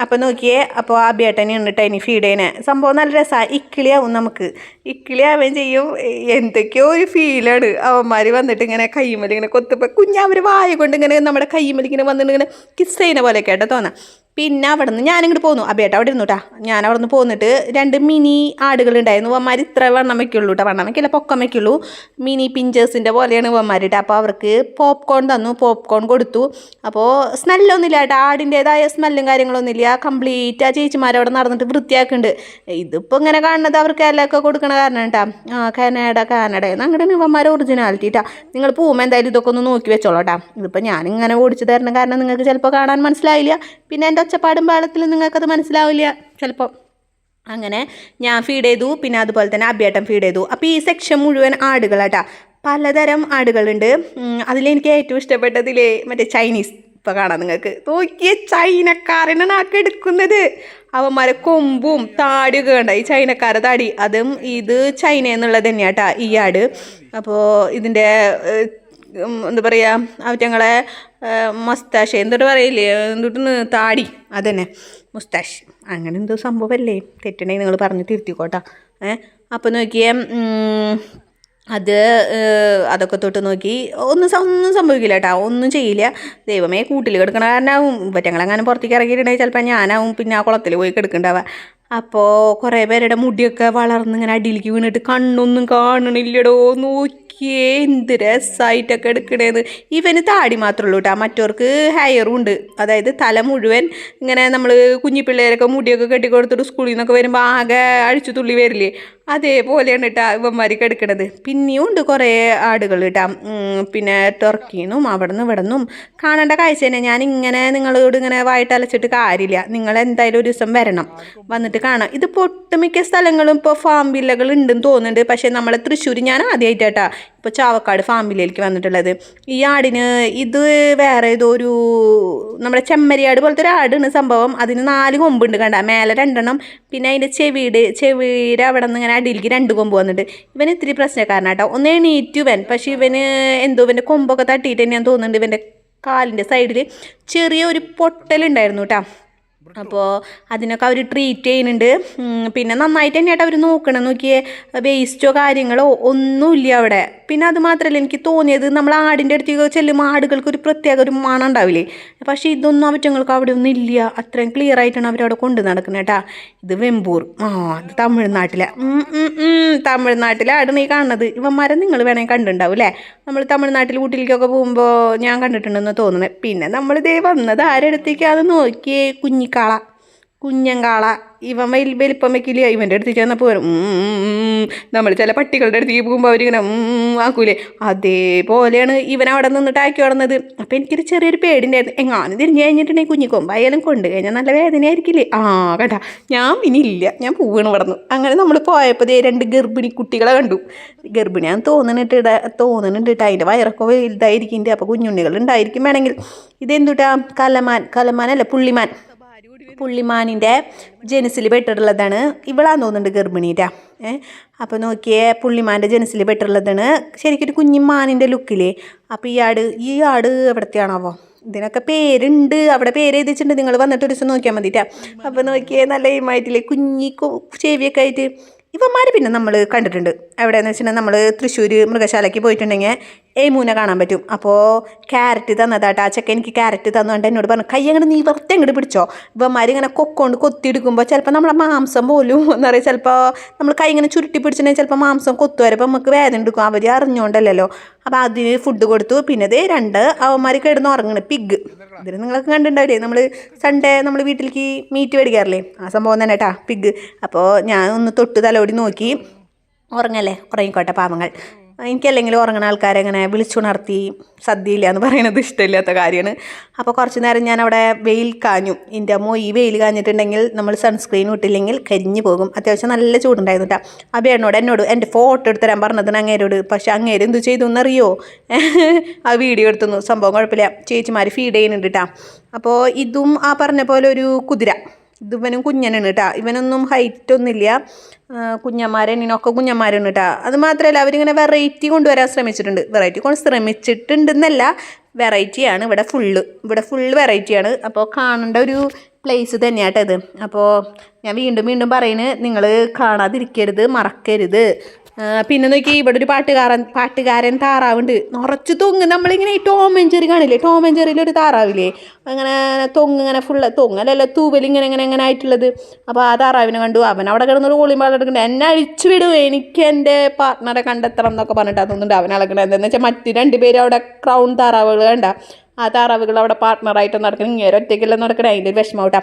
അപ്പോൾ നോക്കിയേ, അപ്പോൾ ആ ബേട്ടനെ ഉണ്ടിട്ട് അതിന് ഫീഡ് ചെയ്യണേ. സംഭവം നല്ല രസമാണ്. ഇക്കിളിയാവും, നമുക്ക് ഇക്കിളിയാവുകയും ചെയ്യും. എന്തൊക്കെയോ ഒരു ഫീലാണ്. അവന്മാർ വന്നിട്ട് ഇങ്ങനെ കൈമേൽ ഇങ്ങനെ കൊത്തുമ്പോൾ കുഞ്ഞവർ വായ കൊണ്ട് ഇങ്ങനെ നമ്മുടെ കൈമേൽ ഇങ്ങനെ വന്നിട്ട് ഇങ്ങനെ കിസ് ചെയ്യുന്ന പോലെയൊക്കെ ആയിട്ട് തോന്നാം. പിന്നെ അവിടെ നിന്ന് ഞാനിങ്ങോട്ട് പോന്നു. അബേട്ട അവിടെ ഇരുന്നു കേട്ടോ. ഞാൻ അവിടെ നിന്ന് പോന്നിട്ട് 2 മിനി ആടുകളുണ്ടായിരുന്നു. ഇവന്മാർ ഇത്ര വണ്ണം വയ്ക്കുള്ളൂ കേട്ടോ. വണ്ണം വയ്ക്കില്ല, പൊക്കം വയ്ക്കുള്ളൂ. മിനി പിഞ്ചേഴ്സിൻ്റെ പോലെയാണ് ഇവന്മാർ കേട്ടോ. അപ്പോൾ അവർക്ക് പോപ്കോൺ തന്നു, പോപ്കോൺ കൊടുത്തു. അപ്പോൾ സ്മെല്ലൊന്നുമില്ല കേട്ടോ, ആടിൻ്റേതായ സ്മെല്ലും കാര്യങ്ങളൊന്നുമില്ല. കംപ്ലീറ്റ് ആ ചേച്ചിമാരവിടെ നടന്നിട്ട് വൃത്തിയാക്കുന്നുണ്ട്. ഇതിപ്പോൾ ഇങ്ങനെ കാണുന്നത് അവർക്ക് ഇലയൊക്കെ കൊടുക്കണ കാരണം കേട്ടോ. കാനഡ അങ്ങനെ ഇവന്മാർ ഒറിജിനാലിറ്റി കേട്ടോ. നിങ്ങൾ പോകുമ്പോൾ എന്തായാലും ഇതൊക്കെ ഒന്ന് നോക്കി വെച്ചോളൂ കേട്ടോ. ഇതിപ്പോൾ ഞാനിങ്ങനെ ഓടിച്ചു തരണം കാരണം നിങ്ങൾക്ക് ചിലപ്പോൾ കാണാൻ മനസ്സിലായില്ല. പിന്നെ എൻ്റെ ഒച്ചപ്പാടും പാളത്തിൽ നിങ്ങൾക്കത് മനസ്സിലാവില്ല ചിലപ്പോൾ. അങ്ങനെ ഞാൻ ഫീഡ് ചെയ്തു. പിന്നെ അതുപോലെ തന്നെ അബിയേട്ടൻ ഫീഡ് ചെയ്തു. അപ്പോൾ ഈ സെക്ഷൻ മുഴുവൻ ആടുകളാട്ടാ. പലതരം ആടുകളുണ്ട്. അതിലെനിക്ക് ഏറ്റവും ഇഷ്ടപ്പെട്ടതില്ലേ മറ്റേ ചൈനീസ്. ഇപ്പോൾ കാണാം നിങ്ങൾക്ക്. നോക്കിയ ചൈനക്കാരനാണ് ആക്കി എടുക്കുന്നത്. അവന്മാരെ കൊമ്പും താടിയൊക്കെ കണ്ട, ഈ ചൈനക്കാരെ താടി. അതും ഇത് ചൈന എന്നുള്ളത് തന്നെയാട്ടാ ഈ ആട്. അപ്പോൾ ഇതിൻ്റെ എന്താ പറയുക, അവറ്റങ്ങളെ മസ്താഷ് എന്തൊട്ട് പറയില്ലേ, എന്തൊട്ട് താടി, അതന്നെ മുസ്താഷ്, അങ്ങനെ എന്തോ സംഭവമല്ലേ. തെറ്റുണ്ടെങ്കിൽ നിങ്ങൾ പറഞ്ഞ് തിരുത്തിക്കോട്ടാ. അപ്പോൾ നോക്കിയേ, അതൊക്കെ തൊട്ട് നോക്കി ഒന്നും സംഭവിക്കില്ല കേട്ടോ, ഒന്നും ചെയ്യില്ല. ദൈവമേ, കൂട്ടിൽ കിടക്കണ കാരണമാവും. ഇവറ്റങ്ങളെങ്ങനെ പുറത്തേക്ക് ഇറങ്ങിയിട്ടുണ്ടെങ്കിൽ ചിലപ്പോൾ ഞാനാവും പിന്നെ ആ കുളത്തിൽ പോയി കിടക്കണ്ടാവുക. അപ്പോൾ കുറേ പേരുടെ മുടിയൊക്കെ വളർന്ന് ഇങ്ങനെ അടിയിലേക്ക് വീണിട്ട് കണ്ണൊന്നും കാണണില്ലടോ. നോക്കി നോക്കിയേ എന്ത് രസമായിട്ടൊക്കെ എടുക്കണേന്ന്. ഇവന് താടി മാത്രമേ ഉള്ളൂ കേട്ടോ, മറ്റവർക്ക് ഹെയറും ഉണ്ട്. അതായത് തല മുഴുവൻ ഇങ്ങനെ നമ്മൾ കുഞ്ഞി പിള്ളേരൊക്കെ മുടിയൊക്കെ കെട്ടിക്കൊടുത്തിട്ട് സ്കൂളിൽ നിന്നൊക്കെ വരുമ്പോൾ ആകെ അഴിച്ചു തുള്ളി വരില്ലേ, അതേപോലെയാണ് കേട്ടോ ഇവന്മാർക്ക് എടുക്കണത്. പിന്നെയും ഉണ്ട് കുറേ ആടുകൾ കേട്ടോ, പിന്നെ ടർക്കീന്നും അവിടെ നിന്ന് ഇവിടെ നിന്നും കാണേണ്ട കാഴ്ച തന്നെ. ഞാനിങ്ങനെ നിങ്ങളോട് ഇങ്ങനെ വായിട്ടലച്ചിട്ട് കാര്യമില്ല, നിങ്ങൾ എന്തായാലും ഒരു ദിവസം വരണം, വന്നിട്ട് കാണാം. ഇതിപ്പോൾ ഒട്ടുമിക്ക സ്ഥലങ്ങളും ഇപ്പോൾ ഫാം വില്ലകൾ ഉണ്ടെന്ന് തോന്നുന്നുണ്ട്. പക്ഷേ നമ്മളെ തൃശ്ശൂർ ഞാൻ ആദ്യമായിട്ടാ ഇപ്പോൾ ചാവക്കാട് ഫാം വില്ലയിലേക്ക് വന്നിട്ടുള്ളത്. ഈ ആടിന് ഇത് വേറെ ഏതോ ഒരു നമ്മുടെ ചെമ്മരിയാട് പോലത്തെ ഒരു ആടാണ് സംഭവം. അതിന് 4 കൊമ്പുണ്ട് കണ്ട, മേലെ 2 പിന്നെ അതിൻ്റെ ചെവിയുടെ അവിടെ നിന്ന് ഇങ്ങനെ അടിയിലേക്ക് 2 കൊമ്പ് വന്നിട്ട്. ഇവന് ഇത്തിരി പ്രശ്നക്കാരനാട്ടോ, ഒന്ന് എണീറ്റു ഇവൻ. പക്ഷേ ഇവന് എന്തോ ഇവൻ്റെ കൊമ്പൊക്കെ തട്ടിയിട്ട് തന്നെയാന്ന് തോന്നുന്നുണ്ട്. ഇവൻ്റെ കാലിൻ്റെ സൈഡിൽ ചെറിയ ഒരു പൊട്ടലുണ്ടായിരുന്നു കേട്ടോ. അപ്പോൾ അതിനൊക്കെ അവർ ട്രീറ്റ് ചെയ്യുന്നുണ്ട്. പിന്നെ നന്നായിട്ട് തന്നെയായിട്ട് അവർ നോക്കണം. നോക്കിയേ, വേസ്റ്റോ കാര്യങ്ങളോ ഒന്നുമില്ല അവിടെ. പിന്നെ അത് മാത്രമല്ല എനിക്ക് തോന്നിയത്, നമ്മൾ ആടിൻ്റെ അടുത്തേക്ക് ചെല്ലുമ്പോൾ ആടുകൾക്ക് ഒരു പ്രത്യേക ഒരു മണം ഉണ്ടാവില്ലേ, പക്ഷേ ഇതൊന്നും അവറ്റങ്ങൾക്ക് അവിടെ ഒന്നും ഇല്ല. അത്രയും ക്ലിയർ ആയിട്ടാണ് അവരവിടെ കൊണ്ടു നടക്കുന്നത് കേട്ടാ. ഇത് വെമ്പൂർ, അത് തമിഴ്നാട്ടിലെ ആടാണ് ഈ കാണുന്നത്. ഇവന്മാരെ നിങ്ങൾ വേണമെങ്കിൽ കണ്ടിട്ടുണ്ടാവും അല്ലേ. നമ്മൾ തമിഴ്നാട്ടിൽ ഊട്ടിലേക്കൊക്കെ പോകുമ്പോൾ ഞാൻ കണ്ടിട്ടുണ്ടെന്ന് തോന്നുന്നത്. പിന്നെ നമ്മളിതേ വന്നത് ആരെടുത്തേക്കാന്ന് നോക്കിയേ, കുഞ്ഞങ്കാള. ഇവൻ വലിപ്പം വെക്കില്ല. ഇവൻ്റെ അടുത്തേക്ക് ചെന്നപ്പോൾ വരും നമ്മൾ ചില പട്ടികളുടെ അടുത്തേക്ക് പോകുമ്പോൾ അവരിങ്ങനെ ആക്കൂലേ, അതേപോലെയാണ് ഇവൻ അവിടെ നിന്നിട്ട് ആക്കി കിടന്നത്. അപ്പോൾ എനിക്കൊരു ചെറിയൊരു പേടിണ്ടായിരുന്നു, എങ്ങാനും തിരിഞ്ഞ് കഴിഞ്ഞിട്ടുണ്ടെങ്കിൽ കുഞ്ഞിക്കൊമ്പായാലും കൊണ്ട് കഴിഞ്ഞാൽ നല്ല വേദനയായിരിക്കില്ലേ. കേട്ടാ, ഞാൻ ഇനി ഇല്ല, ഞാൻ പൂവണ് വളർന്നു. അങ്ങനെ നമ്മൾ പോയപ്പോൾ 2 ഗർഭിണി കുട്ടികളെ കണ്ടു. ഗർഭിണിയാന്ന് തോന്നുന്നുണ്ട് കേട്ടോ. അതിൻ്റെ വയറൊക്കെ വലുതായിരിക്കും, അപ്പോൾ കുഞ്ഞുണ്ണികൾ ഉണ്ടായിരിക്കും വേണമെങ്കിൽ. ഇതെന്തുട്ടാ, കലമാനല്ല പുള്ളിമാനിൻ്റെ ജനുസിൽ പെട്ടിട്ടുള്ളതാണ്. ഇവളാന്ന് തോന്നുന്നുണ്ട് ഗർഭിണീറ്റാ. അപ്പോൾ നോക്കിയേ, പുള്ളിമാൻ്റെ ജനുസിൽ പെട്ടിട്ടുള്ളതാണ്. ശരിക്കൊരു കുഞ്ഞിമാനിൻ്റെ ലുക്കില്ലേ. അപ്പോൾ ഈ ആട് എവിടത്തെയാണാവോ, ഇതിനൊക്കെ പേരുണ്ട്, അവിടെ പേര് എഴുതിച്ചിട്ടുണ്ട്. നിങ്ങൾ വന്നിട്ട് ഒരു ദിവസം നോക്കിയാൽ മതിട്ടാ. അപ്പോൾ നോക്കിയേ, നല്ല എയിമായിട്ടില്ലേ, കുഞ്ഞി ചെവിയൊക്കെ ആയിട്ട്. ഇവന്മാർ പിന്നെ നമ്മൾ കണ്ടിട്ടുണ്ട് എവിടെയെന്ന് വെച്ചിട്ടുണ്ടെങ്കിൽ, നമ്മൾ തൃശ്ശൂർ മൃഗശാലയ്ക്ക് പോയിട്ടുണ്ടെങ്കിൽ എയ്മൂനെ കാണാൻ പറ്റും. അപ്പോൾ ക്യാരറ്റ് തന്നതാട്ടോ ആ ചെക്കൻ. എനിക്ക് ക്യാരറ്റ് തന്നുകൊണ്ട് എന്നോട് പറഞ്ഞു, കൈ അങ്ങോട്ട് നീ വെറുതെ അങ്ങോട്ട് പിടിച്ചോ. ഇവന്മാർ ഇങ്ങനെ കൊക്കൊണ്ട് കൊത്തിയെടുക്കുമ്പോൾ ചിലപ്പോൾ നമ്മളെ മാംസം പോലും എന്താ പറയുക, ചിലപ്പോൾ നമ്മൾ കൈ ഇങ്ങനെ ചുരുട്ടി പിടിച്ചിട്ടുണ്ടെങ്കിൽ ചിലപ്പോൾ മാംസം കൊത്തു വരപ്പോൾ നമുക്ക് വേദന എടുക്കും. അവർ അറിഞ്ഞുകൊണ്ടല്ലോ. അപ്പോൾ അതിന് ഫുഡ് കൊടുത്തു. പിന്നെ ഇത് 2 അവന്മാർ കിടന്ന് ഉറങ്ങണം, പിഗ്. ഇതിന് നിങ്ങളൊക്കെ കണ്ടിട്ടുണ്ടാവില്ലേ, നമ്മൾ സൺഡേ നമ്മൾ വീട്ടിലേക്ക് മീറ്റ് മേടിക്കാറില്ലേ, ആ സംഭവം തന്നെ കേട്ടാ, പിഗ്. അപ്പോൾ ഞാൻ ഒന്ന് തൊട്ട് തലോടി നോക്കി, ഉറങ്ങല്ലേ, ഉറങ്ങിക്കോട്ടെ പാവങ്ങൾ. എനിക്കല്ലെങ്കിൽ ഉറങ്ങുന്ന ആൾക്കാരെ ഇങ്ങനെ വിളിച്ചുണർത്തി സദ്യയില്ല എന്ന് പറയുന്നത് ഇഷ്ടമില്ലാത്ത കാര്യമാണ്. അപ്പോൾ കുറച്ച് നേരം ഞാൻ അവിടെ വെയിൽ കാഞ്ഞു. എൻ്റെ അമ്മോ, ഈ വെയിൽ കാഞ്ഞിട്ടുണ്ടെങ്കിൽ നമ്മൾ സൺസ്ക്രീൻ ഇട്ടില്ലെങ്കിൽ കരിഞ്ഞു പോകും. അത്യാവശ്യം നല്ല ചൂടുണ്ടായിരുന്നു കേട്ടോ. എന്നോട് എൻ്റെ ഫോട്ടോ എടുത്ത് തരാൻ പറഞ്ഞതിന് അങ്ങേരോട്. പക്ഷെ അങ്ങേര് എന്ത് ചെയ്തു എന്നറിയോ, ആ വീഡിയോ എടുത്തുന്നു. സംഭവം കുഴപ്പമില്ല, ചേച്ചിമാർ ഫീഡ് ചെയ്യുന്നുണ്ട് കേട്ടോ. അപ്പോൾ ഇതും ആ പറഞ്ഞ പോലെ ഒരു കുതിര. ഇവനും കുഞ്ഞനാണ് കേട്ടോ. ഇവനൊന്നും ഹൈറ്റൊന്നുമില്ല, കുഞ്ഞന്മാരൊക്കെ കുഞ്ഞന്മാരാണ് കേട്ടോ. അത് മാത്രമല്ല, അവരിങ്ങനെ വെറൈറ്റി കൊണ്ടുവരാൻ ശ്രമിച്ചിട്ടുണ്ടെന്നല്ല, വെറൈറ്റിയാണ് ഇവിടെ ഫുള്ള് വെറൈറ്റിയാണ്. അപ്പോൾ കാണേണ്ട ഒരു പ്ലേസ് തന്നെയാട്ടോ ഇത്. അപ്പോൾ ഞാൻ വീണ്ടും പറയുന്നത്, നിങ്ങൾ കാണാതിരിക്കരുത്, മറക്കരുത്. പിന്നെ നോക്കി, ഇവിടെ ഒരു പാട്ടുകാരൻ താറാവുണ്ട്, നിറച്ച് തൊങ്ങ്. നമ്മളിങ്ങനെ ടോം ആൻഡ് ജെറി കാണില്ലേ, ടോം ആൻഡ് ജെറിയിലൊരു താറാവില്ലേ, അങ്ങനെ തൊങ്ങ്, ഇങ്ങനെ ഫുള്ള് തൊങ്ങലല്ല, തൂവലിങ്ങനെ ആയിട്ടുള്ളത്. അപ്പോൾ ആ താറാവിനെ കണ്ടു. അവൻ അവിടെ കിടന്നൊരു വോളിബോൾ എടുക്കണ്ടേ, എന്നെ അഴിച്ചു വിടും, എനിക്ക് എൻ്റെ പാർട്ട്ണറെ കണ്ടെത്തണം എന്നൊക്കെ പറഞ്ഞിട്ടാണ് തോന്നുന്നുണ്ട് അവൻ അളക്കണത്. എന്താണെന്ന് വെച്ചാൽ മറ്റ് 2 പേര് അവിടെ ക്രൗൺ താറാവുകൾ കണ്ട, ആ താറാവുകൾ അവിടെ പാർട്ട്ണറായിട്ട് നടക്കണം. ഇങ്ങനെ ഒറ്റയ്ക്കെല്ലാം നടക്കണേ, അതിൻ്റെ ഒരു വിഷമമാവട്ടെ.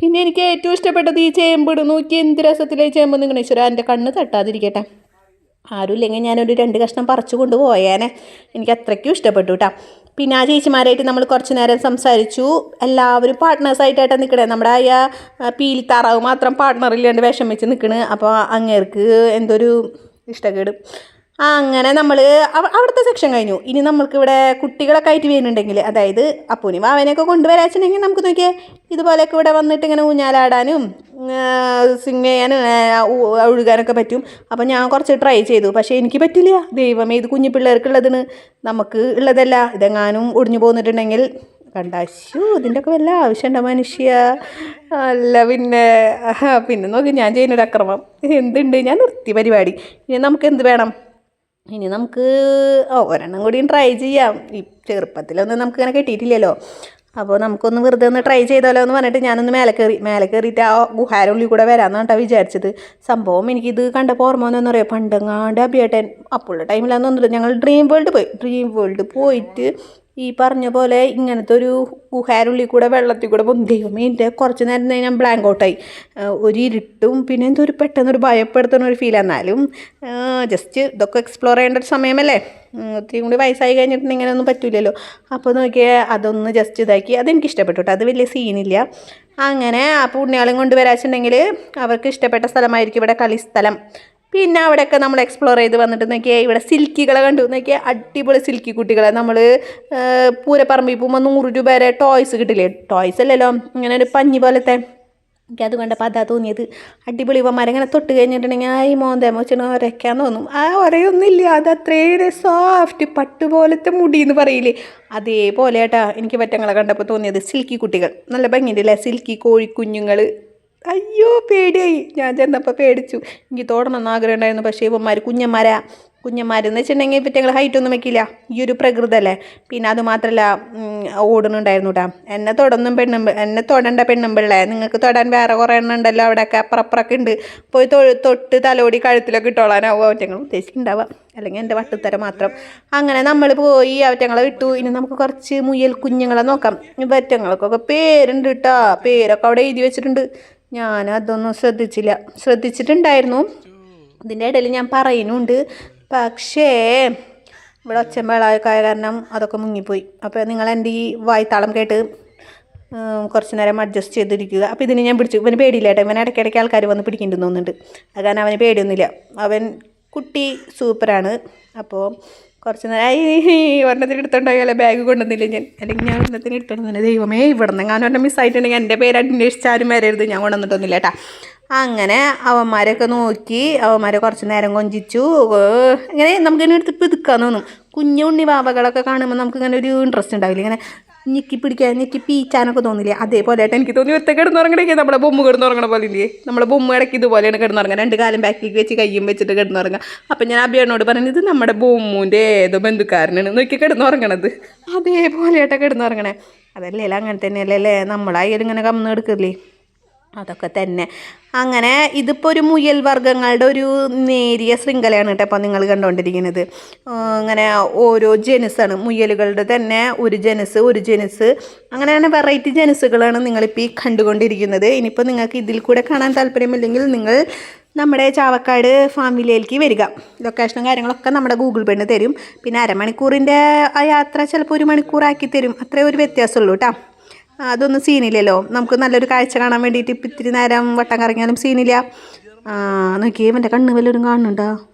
പിന്നെ എനിക്ക് ഏറ്റവും ഇഷ്ടപ്പെട്ടത് ഈ ചേമ്പിട്. നോക്കി എന്ത് രസത്തിലെ ചേമ്പ് നിൽക്കണ. ഈശ്വര, എൻ്റെ കണ്ണ് തട്ടാതിരിക്കട്ടെ. ആരുമില്ലെങ്കിൽ ഞാനൊരു 2 കഷ്ണം പറിച്ചു കൊണ്ട് പോയേനെ. എനിക്ക് അത്രയ്ക്കും ഇഷ്ടപ്പെട്ടു കേട്ടോ. പിന്നെ ആ ചേച്ചിമാരായിട്ട് നമ്മൾ കുറച്ച് നേരം സംസാരിച്ചു. എല്ലാവരും പാർട്ട്നേഴ്സായിട്ടാണ് നിൽക്കണേ. നമ്മുടെ ആ പീലിത്താറാവ് മാത്രം പാർട്ട്ണറില്ലാണ്ട് വിഷമിച്ച് നിൽക്കണ്. അപ്പോൾ അങ്ങേർക്ക് എന്തൊരു ഇഷ്ടക്കേട്. അങ്ങനെ നമ്മൾ അവിടുത്തെ സെക്ഷൻ കഴിഞ്ഞു. ഇനി നമ്മൾക്കിവിടെ കുട്ടികളൊക്കെ ആയിട്ട് വരുന്നുണ്ടെങ്കിൽ, അതായത് അപ്പൂനി വാവനെയൊക്കെ കൊണ്ടുവരാച്ചിട്ടുണ്ടെങ്കിൽ നമുക്ക് നോക്കിയാൽ ഇതുപോലെയൊക്കെ ഇവിടെ വന്നിട്ട് ഇങ്ങനെ ഊഞ്ഞാലാടാനും സ്വിങ് ചെയ്യാനും ഒഴുകാനൊക്കെ പറ്റും. അപ്പോൾ ഞാൻ കുറച്ച് ട്രൈ ചെയ്തു, പക്ഷേ എനിക്ക് പറ്റില്ല. ദൈവമേ, ഇത് കുഞ്ഞു പിള്ളേർക്കുള്ളതാണ്, നമുക്ക് ഉള്ളതല്ല. ഇതെങ്ങാനും ഒടിഞ്ഞു പോന്നിട്ടുണ്ടെങ്കിൽ കണ്ടാശു, ഇതിൻ്റെയൊക്കെ വല്ല ആവശ്യമുണ്ടോ മനുഷ്യ? അല്ല പിന്നെ നോക്കി ഞാൻ ചെയ്യുന്നൊരു അക്രമം എന്തുണ്ട്. ഞാൻ നിർത്തി പരിപാടി. ഇനി നമുക്ക് എന്ത് വേണം? ഇനി നമുക്ക് ഒരെണ്ണം കൂടിയും ട്രൈ ചെയ്യാം. ഈ ചെറുപ്പത്തിലൊന്നും നമുക്കിങ്ങനെ കിട്ടിയിട്ടില്ലല്ലോ. അപ്പോൾ നമുക്കൊന്ന് വെറുതെ ഒന്ന് ട്രൈ ചെയ്താലോ എന്ന് പറഞ്ഞിട്ട് ഞാനൊന്ന് മേലെ കയറിയിട്ട് ആ ഗുഹാര ഉള്ളിൽ കൂടെ വരാമെന്നാണ് കേട്ടോ വിചാരിച്ചത്. സംഭവം എനിക്കിത് കണ്ടപ്പോൾ ഓർമ്മ വന്നെന്ന് പറയാം, പണ്ടങ്ങാണ്ട് അഭിയേട്ടൻ അപ്പോഴുള്ള ടൈമിലാന്ന് തോന്നുന്നില്ല ഞങ്ങൾ ഡ്രീം വേൾഡ് പോയിട്ട് ഈ പറഞ്ഞ പോലെ ഇങ്ങനത്തെ ഒരു ഗുഹാരുള്ളിൽ കൂടെ വെള്ളത്തിൽ കൂടെ പോകും. ദൈവമേ, എൻ്റെ കുറച്ച് നേരം ഞാൻ ബ്ലാങ്ക് ഔട്ടായി. ഒരു ഇരുട്ടും പിന്നെ എന്തോ ഒരു പെട്ടെന്നൊരു ഭയപ്പെടുത്തുന്ന ഒരു ഫീൽ. എന്നാലും ജസ്റ്റ് ഇതൊക്കെ എക്സ്പ്ലോർ ചെയ്യേണ്ട ഒരു സമയമല്ലേ. ഒത്തിരി കൂടി വയസ്സായി കഴിഞ്ഞിട്ടുണ്ടെങ്കിൽ ഇങ്ങനെയൊന്നും പറ്റില്ലല്ലോ. അപ്പോൾ നോക്കിയാൽ അതൊന്ന് ജസ്റ്റ് ഇതാക്കി, അതെനിക്ക് ഇഷ്ടപ്പെട്ടു കേട്ടോ. അത് വലിയ സീനില്ല. അങ്ങനെ ആ പുണ്യാളം കൊണ്ട് വരാച്ചിട്ടുണ്ടെങ്കിൽ അവർക്ക് ഇഷ്ടപ്പെട്ട സ്ഥലമായിരിക്കും ഇവിടെ കളിസ്ഥലം. പിന്നെ അവിടെയൊക്കെ നമ്മൾ എക്സ്പ്ലോർ ചെയ്ത് വന്നിട്ട് നോക്കിയാൽ ഇവിടെ സിൽക്കികളെ കണ്ടു. നോക്കിയാൽ അടിപൊളി സിൽക്കി കുട്ടികളെ. നമ്മൾ പൂരപ്പറമ്പിൽ പോകുമ്പോൾ 100 രൂപ വരെ ടോയ്സ് കിട്ടില്ലേ, ടോയ്സ് അല്ലല്ലോ, ഇങ്ങനെ ഒരു പഞ്ഞി പോലത്തെ. എനിക്ക് അത് കണ്ടപ്പോൾ അതാ തോന്നിയത്. അടിപൊളി ഇവന്മാരെ ഇങ്ങനെ തൊട്ട് കഴിഞ്ഞിട്ടുണ്ടെങ്കിൽ ഈ മോന്തേമ വെച്ചിട്ട് ഒരയ്ക്കാൻ തോന്നും. ആ ഒരയൊന്നുമില്ല, അത് അത്രയും സോഫ്റ്റ് പട്ട് പോലത്തെ മുടി എന്ന് പറയില്ലേ, അതേപോലെ ഏട്ടാ എനിക്ക് പറ്റങ്ങളെ കണ്ടപ്പോൾ തോന്നിയത്. സിൽക്കി കുട്ടികൾ നല്ല ഭംഗിയുണ്ടല്ലേ, സിൽക്കി കോഴിക്കുഞ്ഞുങ്ങൾ. അയ്യോ പേടിയായി, ഞാൻ ചെന്നപ്പോൾ പേടിച്ചു. എനിക്ക് തോടണമെന്ന് ആഗ്രഹം ഉണ്ടായിരുന്നു. പക്ഷേ ഇവന്മാർ കുഞ്ഞന്മാരെന്ന് വെച്ചിട്ടുണ്ടെങ്കിൽ പറ്റങ്ങൾ ഹൈറ്റൊന്നും വെക്കില്ല, ഈ ഒരു പ്രകൃതല്ലേ. പിന്നെ അതുമാത്രമല്ല ഓടുന്നുണ്ടായിരുന്നു കേട്ടോ. എന്നെ തൊടേണ്ട പെണ്ണുമ്പിള്ളേ, നിങ്ങൾക്ക് തൊടാൻ വേറെ കുറേ എണ്ണം ഉണ്ടല്ലോ അവിടെയൊക്കെ അപ്പുറപ്പുറമൊക്കെ ഉണ്ട്. പോയി തൊട്ട് തലോടി കഴുത്തിലൊക്കെ ഇട്ടോളാനാവും അവറ്റങ്ങൾ ഉദ്ദേശിക്കുന്നുണ്ടാവുക, അല്ലെങ്കിൽ എൻ്റെ വട്ടുത്തരം മാത്രം. അങ്ങനെ നമ്മൾ പോയി അവറ്റങ്ങളെ വിട്ടു. ഇനി നമുക്ക് കുറച്ച് മുയൽ കുഞ്ഞുങ്ങളെ നോക്കാം. ഇവറ്റങ്ങൾക്കൊക്കെ പേരുണ്ട് കേട്ടോ, പേരൊക്കെ അവിടെ എഴുതി വെച്ചിട്ടുണ്ട്. ഞാൻ അതൊന്നും ശ്രദ്ധിച്ചിട്ടുണ്ടായിരുന്നു. ഇതിൻ്റെ ഇടയിൽ ഞാൻ പറയുന്നുണ്ട്, പക്ഷേ ഇവിടെ ഒച്ചമ്പേളൊക്കെ ആയ കാരണം അതൊക്കെ മുങ്ങിപ്പോയി. അപ്പോൾ നിങ്ങൾ എൻ്റെ ഈ വായ്ത്താളം കേട്ട് കുറച്ച് നേരം അഡ്ജസ്റ്റ് ചെയ്തിരിക്കുക. അപ്പോൾ ഇതിന് ഞാൻ പിടിച്ചു. ഇവന് പേടിയില്ല കേട്ടോ, ഇവൻ ഇടയ്ക്കിടയ്ക്ക് ആൾക്കാർ വന്ന് പിടിക്കേണ്ടി തോന്നുന്നുണ്ട്. അത് കാരണം അവന് പേടിയൊന്നുമില്ല. അവൻ കുട്ടി സൂപ്പറാണ്. അപ്പോൾ കുറച്ച് നേരം ഒരെണ്ണത്തിന് എടുത്തോണ്ടായാലേ ബാഗ് കൊണ്ടുവന്നില്ല ഞാൻ, അല്ലെങ്കിൽ ഞാൻ ഒരെണ്ണത്തിന് എടുത്തോണ്ടെന്നെ. ദൈവമേ, ഇവിടെ നിന്ന് ഞാൻ ഒരെണ്ണം മിസ്സായിട്ടുണ്ടെങ്കിൽ എൻ്റെ പേര് അന്വേഷിച്ചാലും വരരുത്, ഞാൻ കൊണ്ടുവന്നിട്ടൊന്നുമില്ല കേട്ടോ. അങ്ങനെ അവന്മാരൊക്കെ നോക്കി, അവന്മാരെ കുറച്ച് നേരം കൊഞ്ചിച്ചു. ഇങ്ങനെ നമുക്കിങ്ങനെ എടുത്ത് പിതുക്കാൻ തോന്നും. കുഞ്ഞു ഉണ്ണി വാവകളൊക്കെ കാണുമ്പോൾ നമുക്കിങ്ങനെ ഒരു ഇൻട്രസ്റ്റ് ഉണ്ടാവില്ല, ഇങ്ങനെ ഞെക്കി പിടിക്കാൻ ഞെക്കി പീച്ചാനൊക്കെ തോന്നില്ലേ. അതേപോലെ ആയിട്ട് എനിക്ക് തോന്നി ഒറ്റ കിടന്നുറങ്ങണേക്ക് നമ്മുടെ ബൊമ്മ കിടന്നുറങ്ങണ പോലെ ഇല്ലേ, നമ്മുടെ ബൊമ്മ ഇടയ്ക്ക് ഇതുപോലെയാണ് കിടന്നുറങ്ങുക. 2 കാലം ബാക്കിലേക്ക് വെച്ച് കയ്യും വെച്ചിട്ട് കിടന്നുറങ്ങുക. അപ്പം ഞാൻ അഭിയേട്ടനോട് പറഞ്ഞു, ഇത് നമ്മുടെ ബൊമ്മൂൻ്റെ ഏതോ ബന്ധുക്കാരനാണ് നോക്കി കിടന്നുറങ്ങണത്. അതേപോലെയായിട്ടാണ് കിടന്നുറങ്ങണേ. അതല്ലേ അങ്ങനെ തന്നെയല്ലേ നമ്മളായാലും ഇങ്ങനെ കമ്മ് എടുക്കില്ലേ, അതൊക്കെ തന്നെ. അങ്ങനെ ഇതിപ്പോൾ ഒരു മുയൽ വർഗ്ഗങ്ങളുടെ ഒരു നേരിയ ശൃംഖലയാണ് കേട്ടോ അപ്പോൾ നിങ്ങൾ കണ്ടുകൊണ്ടിരിക്കുന്നത്. ഇങ്ങനെ ഓരോ ജനുസാണ് മുയലുകളുടെ തന്നെ, ഒരു ജനുസ് അങ്ങനെയാണ് വെറൈറ്റി ജനുസുകളാണ് നിങ്ങളിപ്പോൾ ഈ കണ്ടുകൊണ്ടിരിക്കുന്നത്. ഇനിയിപ്പോൾ നിങ്ങൾക്ക് ഇതിൽ കൂടെ കാണാൻ താല്പര്യമില്ലെങ്കിൽ നിങ്ങൾ നമ്മുടെ ചാവക്കാട് ഫാമിലിയിലേക്ക് വരിക. ലൊക്കേഷനും കാര്യങ്ങളൊക്കെ നമ്മുടെ ഗൂഗിൾ പേന്ന് തരും. പിന്നെ അരമണിക്കൂറിൻ്റെ ആ യാത്ര ചിലപ്പോൾ 1 മണിക്കൂറാക്കി തരും. അത്രേ ഒരു വ്യത്യാസമുള്ളൂ കേട്ടോ. അതൊന്നും സീനില്ലല്ലോ, നമുക്ക് നല്ലൊരു കാഴ്ച കാണാൻ വേണ്ടിയിട്ട് ഇപ്പം ഇത്തിരി നേരം വട്ടം കറങ്ങിയാലും സീനില്ല. നോക്കിയേ എൻ്റെ കണ്ണ് വല്ലവരും കാണുന്നുണ്ടോ,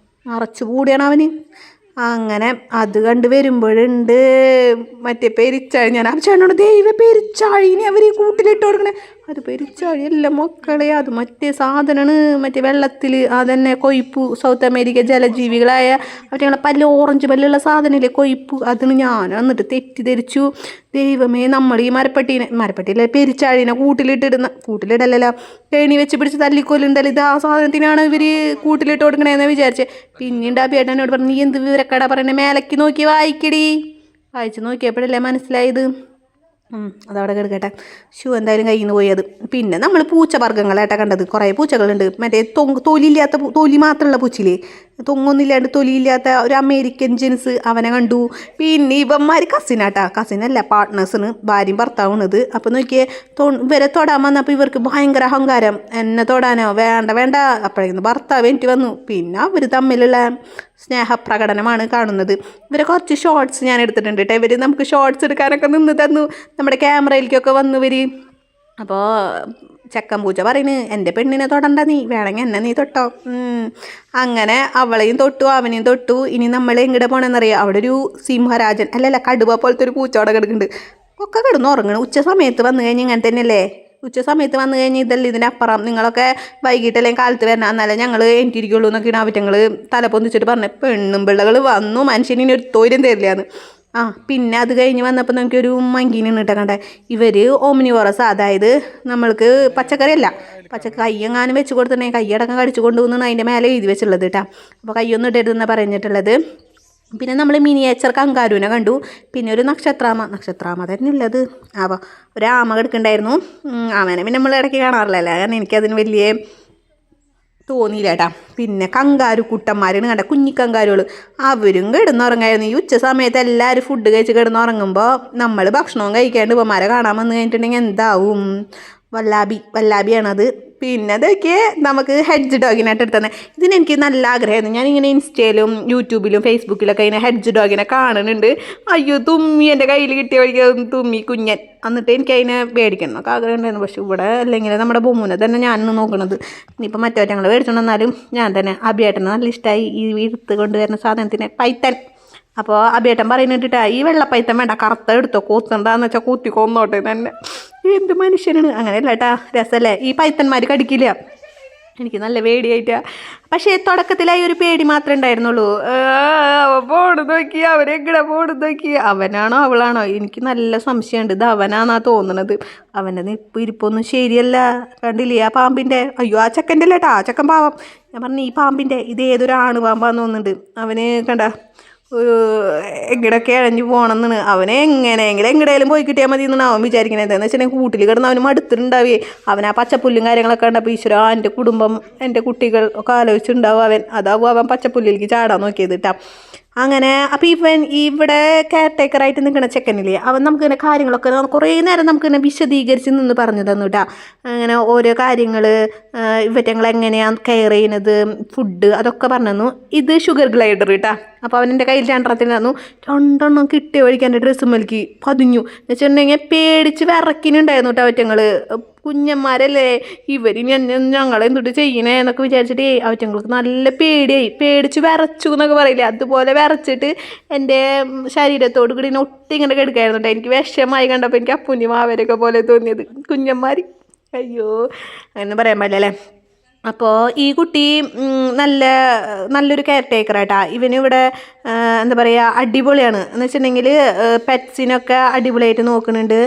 അറച്ചു കൂടിയാണ് അവന്. അങ്ങനെ അത് കണ്ട് വരുമ്പോഴുണ്ട് മറ്റേ പെരിച്ചാഴി. ഞാൻ ആ ചേട്ടനോട് ദൈവ പെരിച്ചാഴിനെ അവർ കൂട്ടിലിട്ട് കൊടുക്കണേ. അത് പെരിച്ചാഴിയല്ല മക്കളെ, അത് മറ്റേ സാധനമാണ്, മറ്റേ വെള്ളത്തിൽ അതന്നെ കൊയ്പ്പു. സൗത്ത് അമേരിക്ക ജലജീവികളായ അവറ്റങ്ങളെ പല്ല് ഓറഞ്ച് പല്ലുള്ള സാധനമില്ലേ കൊയ്പ്പു, അതിന് ഞാൻ എന്നിട്ട് തെറ്റിദ്ധരിച്ചു. ദൈവമേ, നമ്മൾ ഈ മരപ്പട്ടിയിലെ പെരിച്ചാഴിനെ കൂട്ടിലിടല്ലല്ലോ, കേണി വെച്ച് പിടിച്ച് തല്ലിക്കൊല്ലുണ്ടല്ലോ, ഇത് ആ സാധനത്തിനാണ് ഇവർ കൂട്ടിലിട്ട് കൊടുക്കണേന്ന് വിചാരിച്ചേ. പിന്നീട് ആ പേട്ടനോട് പറഞ്ഞു, നീ എന്ത് വിവരക്കട പറയണേ, മേലക്ക് നോക്കി വായിക്കടി. വായിച്ച് നോക്കിയപ്പോഴല്ലേ മനസ്സിലായത്. അതവിടെ കിടക്കട്ടെ. എന്തായാലും കയ്യിൽ നിന്ന് പോയി അത്. പിന്നെ നമ്മൾ പൂച്ചവർഗ്ഗങ്ങളായിട്ടാണ് കണ്ടത്. കുറേ പൂച്ചകളുണ്ട്. മറ്റേ തൊലി മാത്രമുള്ള പൂച്ചില്ലേ, തൊങ്ങൊന്നുമില്ലാണ്ട് തൊലിയില്ലാത്ത ഒരു അമേരിക്കൻ ജെൻസ്, അവനെ കണ്ടു. പിന്നെ ഇവന്മാർ കസിനല്ല പാർട്ട്നേഴ്സാണ്, ഭാര്യയും ഭർത്താവുന്നത്. അപ്പോൾ നോക്കിയേ, ഇവരെ തൊടാൻ വന്നപ്പോൾ ഇവർക്ക് ഭയങ്കര അഹങ്കാരം. എന്നെ തൊടാനോ, വേണ്ട. അപ്പോഴേക്കും ഭർത്താവ് എനിക്ക് വന്നു. പിന്നെ അവർ തമ്മിലുള്ള സ്നേഹപ്രകടനമാണ് കാണുന്നത്. ഇവരെ കുറച്ച് ഷോർട്സ് ഞാൻ എടുത്തിട്ടുണ്ട് കേട്ടോ. ഇവർ നമുക്ക് ഷോർട്സ് എടുക്കാനൊക്കെ നിന്ന് തന്നു, നമ്മുടെ ക്യാമറയിലേക്കൊക്കെ വന്നു ഇവർ. അപ്പോൾ ചെക്കൻ പൂച്ച പറയുന്നു, എൻ്റെ പെണ്ണിനെ തൊടണ്ട, നീ വേണമെങ്കിൽ എന്നെ നീ തൊട്ടോ. അങ്ങനെ അവളെയും തൊട്ടു, അവനെയും തൊട്ടു. ഇനി നമ്മൾ എങ്ങോട്ട് പോകണമെന്നറിയാം, അവിടെ ഒരു സിംഹരാജൻ അല്ലല്ല കടുവ പോലത്തെ ഒരു പൂച്ച അവിടെ കിടക്കുന്നുണ്ട്. ഒക്കെ കിടന്ന് ഉറങ്ങണം. ഉച്ച സമയത്ത് വന്നു കഴിഞ്ഞാൽ ഇങ്ങനെ തന്നെയല്ലേ, ഉച്ച സമയത്ത് വന്നു കഴിഞ്ഞാൽ ഇതല്ല ഇതിനപ്പുറം. നിങ്ങളൊക്കെ വൈകിട്ട് അല്ലെങ്കിൽ കാലത്ത് വരണം, എന്നാലേ ഞങ്ങൾ എനിക്കിരിക്കുള്ളൂ എന്നൊക്കെയാണ് അവറ്റങ്ങൾ തലപ്പൊന്നിച്ചിട്ട് പറഞ്ഞത്. പെണ്ണും പിള്ളകൾ വന്നു, മനുഷ്യന് ഒരു തൊര്യം തരില്ലാന്ന്. പിന്നെ അത് കഴിഞ്ഞ് വന്നപ്പോൾ നമുക്കൊരു മങ്കീനാണ് കേട്ടോ കണ്ടേ. ഇവർ ഓംനിവോറസ്, അതായത് നമ്മൾക്ക് പച്ചക്കറിയല്ല, കയ്യെങ്ങാനും വെച്ച് കൊടുത്തിട്ടുണ്ടെങ്കിൽ കയ്യടക്കം കടിച്ചു കൊണ്ടുപോകുന്നതാണ് അതിൻ്റെ മേലെ എഴുതി വെച്ചുള്ളത് കേട്ടോ. അപ്പോൾ കയ്യൊന്നും ഇടരുതെന്നാണ് പറഞ്ഞിട്ടുള്ളത്. പിന്നെ നമ്മൾ മിനിയേച്ചർ കങ്കാരുവിനെ കണ്ടു. പിന്നെ ഒരു നക്ഷത്രാമ തന്നെ ഉള്ളത്. അപ്പോൾ ഒരു ആമ കിടക്കുന്നുണ്ടായിരുന്നു. ആമേനെ പിന്നെ നമ്മൾ ഇടയ്ക്ക് കാണാറില്ലല്ലോ, കാരണം എനിക്കതിന് വലിയ തോന്നിയില്ല കേട്ടാ. പിന്നെ കങ്കാരു കുട്ടന്മാരാണ് കണ്ട, കുഞ്ഞിക്കങ്കാരുകൾ. അവരും കിടന്നുറങ്ങായിരുന്നു. ഈ ഉച്ച സമയത്ത് എല്ലാവരും ഫുഡ് കഴിച്ച് കിടന്നുറങ്ങുമ്പോൾ നമ്മൾ ഭക്ഷണവും കഴിക്കാണ്ട് ഇവന്മാരെ കാണാൻ വന്നു കഴിഞ്ഞിട്ടുണ്ടെങ്കിൽ എന്താവും? വല്ലാബിയാണത്. പിന്നെ അതൊക്കെ നമുക്ക് ഹെഡ്ജ് ഡോഗിനായിട്ട് എടുത്തന്നെ. ഇതിനെനിക്ക് നല്ല ആഗ്രഹമായിരുന്നു. ഞാനിങ്ങനെ ഇൻസ്റ്റയിലും യൂട്യൂബിലും ഫേസ്ബുക്കിലൊക്കെ ഇങ്ങനെ ഹെഡ്ജ് ഡോഗിനെ കാണുന്നുണ്ട്. അയ്യോ, തുമ്മി എൻ്റെ കയ്യിൽ കിട്ടിയ വഴിക്ക് തുമ്മി കുഞ്ഞൻ. എന്നിട്ട് എനിക്ക് അതിനെ മേടിക്കണം എന്നൊക്കെ ആഗ്രഹം ഉണ്ടായിരുന്നു. പക്ഷെ ഇവിടെ അല്ലെങ്കിൽ നമ്മുടെ ബൊമ്മൂനെ തന്നെ ഞാനിന്ന് നോക്കണത്. ഇനിയിപ്പോൾ മറ്റവറ്റങ്ങൾ മേടിച്ചുകൊണ്ടെന്നാലും ഞാൻ തന്നെ. അഭിയേട്ടന് നല്ല ഇഷ്ടമായി ഈ എടുത്ത് കൊണ്ടുവരുന്ന സാധനത്തിന്, പൈത്തൻ. അപ്പോൾ അഭിയേട്ടൻ പറയുന്നിട്ടാ, ഈ വെള്ളപ്പൈത്തൻ വേണ്ട, കറുത്ത എടുത്തോ, കൂത്തണ്ടാന്ന് വെച്ചാൽ കൂത്തി കൊന്നോട്ടെ തന്നെ. എന്ത് മനുഷ്യനാണ്. അങ്ങനെയല്ല കേട്ടാ, രസമല്ലേ. ഈ പൈത്തന്മാർ കടിക്കില്ല. എനിക്ക് നല്ല പേടിയായിട്ടാ. പക്ഷേ തുടക്കത്തിലായി ഒരു പേടി മാത്രമേ ഉണ്ടായിരുന്നുള്ളൂ. പോണു നോക്കി, അവരെങ്ങനെ പോണു നോക്കി. അവനാണോ അവളാണോ എനിക്ക് നല്ല സംശയമുണ്ട്. ഇത് അവനാന്നാ തോന്നണത്. അവൻ്റെ ഇരിപ്പൊന്നും ശരിയല്ല. കണ്ടില്ലേ ആ പാമ്പിൻ്റെ? അയ്യോ, ആ ചെക്കൻ്റെ അല്ലേട്ടാ, ആ ചെക്കൻ പാവം. ഞാൻ പറഞ്ഞു ഈ പാമ്പിൻ്റെ, ഇത് ഏതൊരാണ് പാമ്പാന്ന് തോന്നുന്നുണ്ട്. അവന് കണ്ട എങ്ങടൊക്കെ അഴഞ്ഞു പോകണമെന്നാണ്. അവനെ എങ്ങനെയെങ്കിലും എങ്ങടേലും പോയി കിട്ടിയാൽ മതി എന്നാണ് അവൻ വിചാരിക്കുന്നത്. എന്താണെന്ന് വെച്ചിട്ടുണ്ടെങ്കിൽ കൂട്ടിൽ കിടന്ന് അവന് മടുത്തിട്ടുണ്ടാവേ. അവൻ ആ പച്ചപ്പുല്ലും കാര്യങ്ങളൊക്കെ കണ്ടപ്പോൾ ഈശ്വര, എൻ്റെ കുടുംബം, എൻ്റെ കുട്ടികൾ ഒക്കെ ആലോചിച്ചിട്ടുണ്ടാവും അവൻ. അതാവും അവൻ പച്ചപ്പുല്ലിലേക്ക് ചാടാൻ നോക്കിയത് കേട്ടാ. അങ്ങനെ അപ്പോൾ ഇവിടെ കെയർ ടേക്കറായിട്ട് നിൽക്കുന്ന ചെക്കനില്ലേ, അവൻ നമുക്കിങ്ങനെ കാര്യങ്ങളൊക്കെ കുറേ നേരം നമുക്കിങ്ങനെ വിശദീകരിച്ച് നിന്ന് പറഞ്ഞു തന്നു കേട്ടോ. അങ്ങനെ ഓരോ കാര്യങ്ങൾ ഇവറ്റങ്ങൾ എങ്ങനെയാണ് കെയർ ചെയ്യുന്നത്, ഫുഡ് അതൊക്കെ പറഞ്ഞു തന്നു. ഇത് ഷുഗർ ഗ്ലൈഡർ കേട്ടോ. അപ്പോൾ അവൻ്റെ കയ്യിൽ രണ്ടെണ്ണം കിട്ടിയ വഴിക്ക് എൻ്റെ ഡ്രസ്സ് മൽക്കി പതിഞ്ഞു. എന്ന് വെച്ചിട്ടുണ്ടെങ്കിൽ പേടിച്ച് വിറക്കിനുണ്ടായിരുന്നു കേട്ടോ അവറ്റങ്ങൾ. കുഞ്ഞന്മാരല്ലേ ഇവർ, ഞങ്ങളെന്തിട്ട് ചെയ്യണേ എന്നൊക്കെ വിചാരിച്ചിട്ട് അവറ്റങ്ങൾക്ക് നല്ല പേടിയായി. പേടിച്ച് വിറച്ചു എന്നൊക്കെ പറയില്ലേ, അതുപോലെ വിറച്ചിട്ട് എൻ്റെ ശരീരത്തോട് കൂടി ഒട്ടി ഇങ്ങനെ കിടക്കായിരുന്നു കേട്ടോ. എനിക്ക് വിഷമായി കണ്ടപ്പോൾ എനിക്ക് അപ്പുഞ്ഞി മാവരൊക്കെ പോലെ തോന്നിയത്. കുഞ്ഞന്മാർ, അയ്യോ അങ്ങനെ പറയാൻ പാടില്ലല്ലേ. അപ്പോൾ ഈ കുട്ടി നല്ലൊരു കെയർ ടേക്കറായിട്ടാ. ഇവനിവിടെ എന്താ പറയുക, അടിപൊളിയാണ്. എന്ന് വെച്ചിട്ടുണ്ടെങ്കിൽ പെറ്റ്സിനൊക്കെ അടിപൊളിയായിട്ട് നോക്കുന്നുണ്ട്.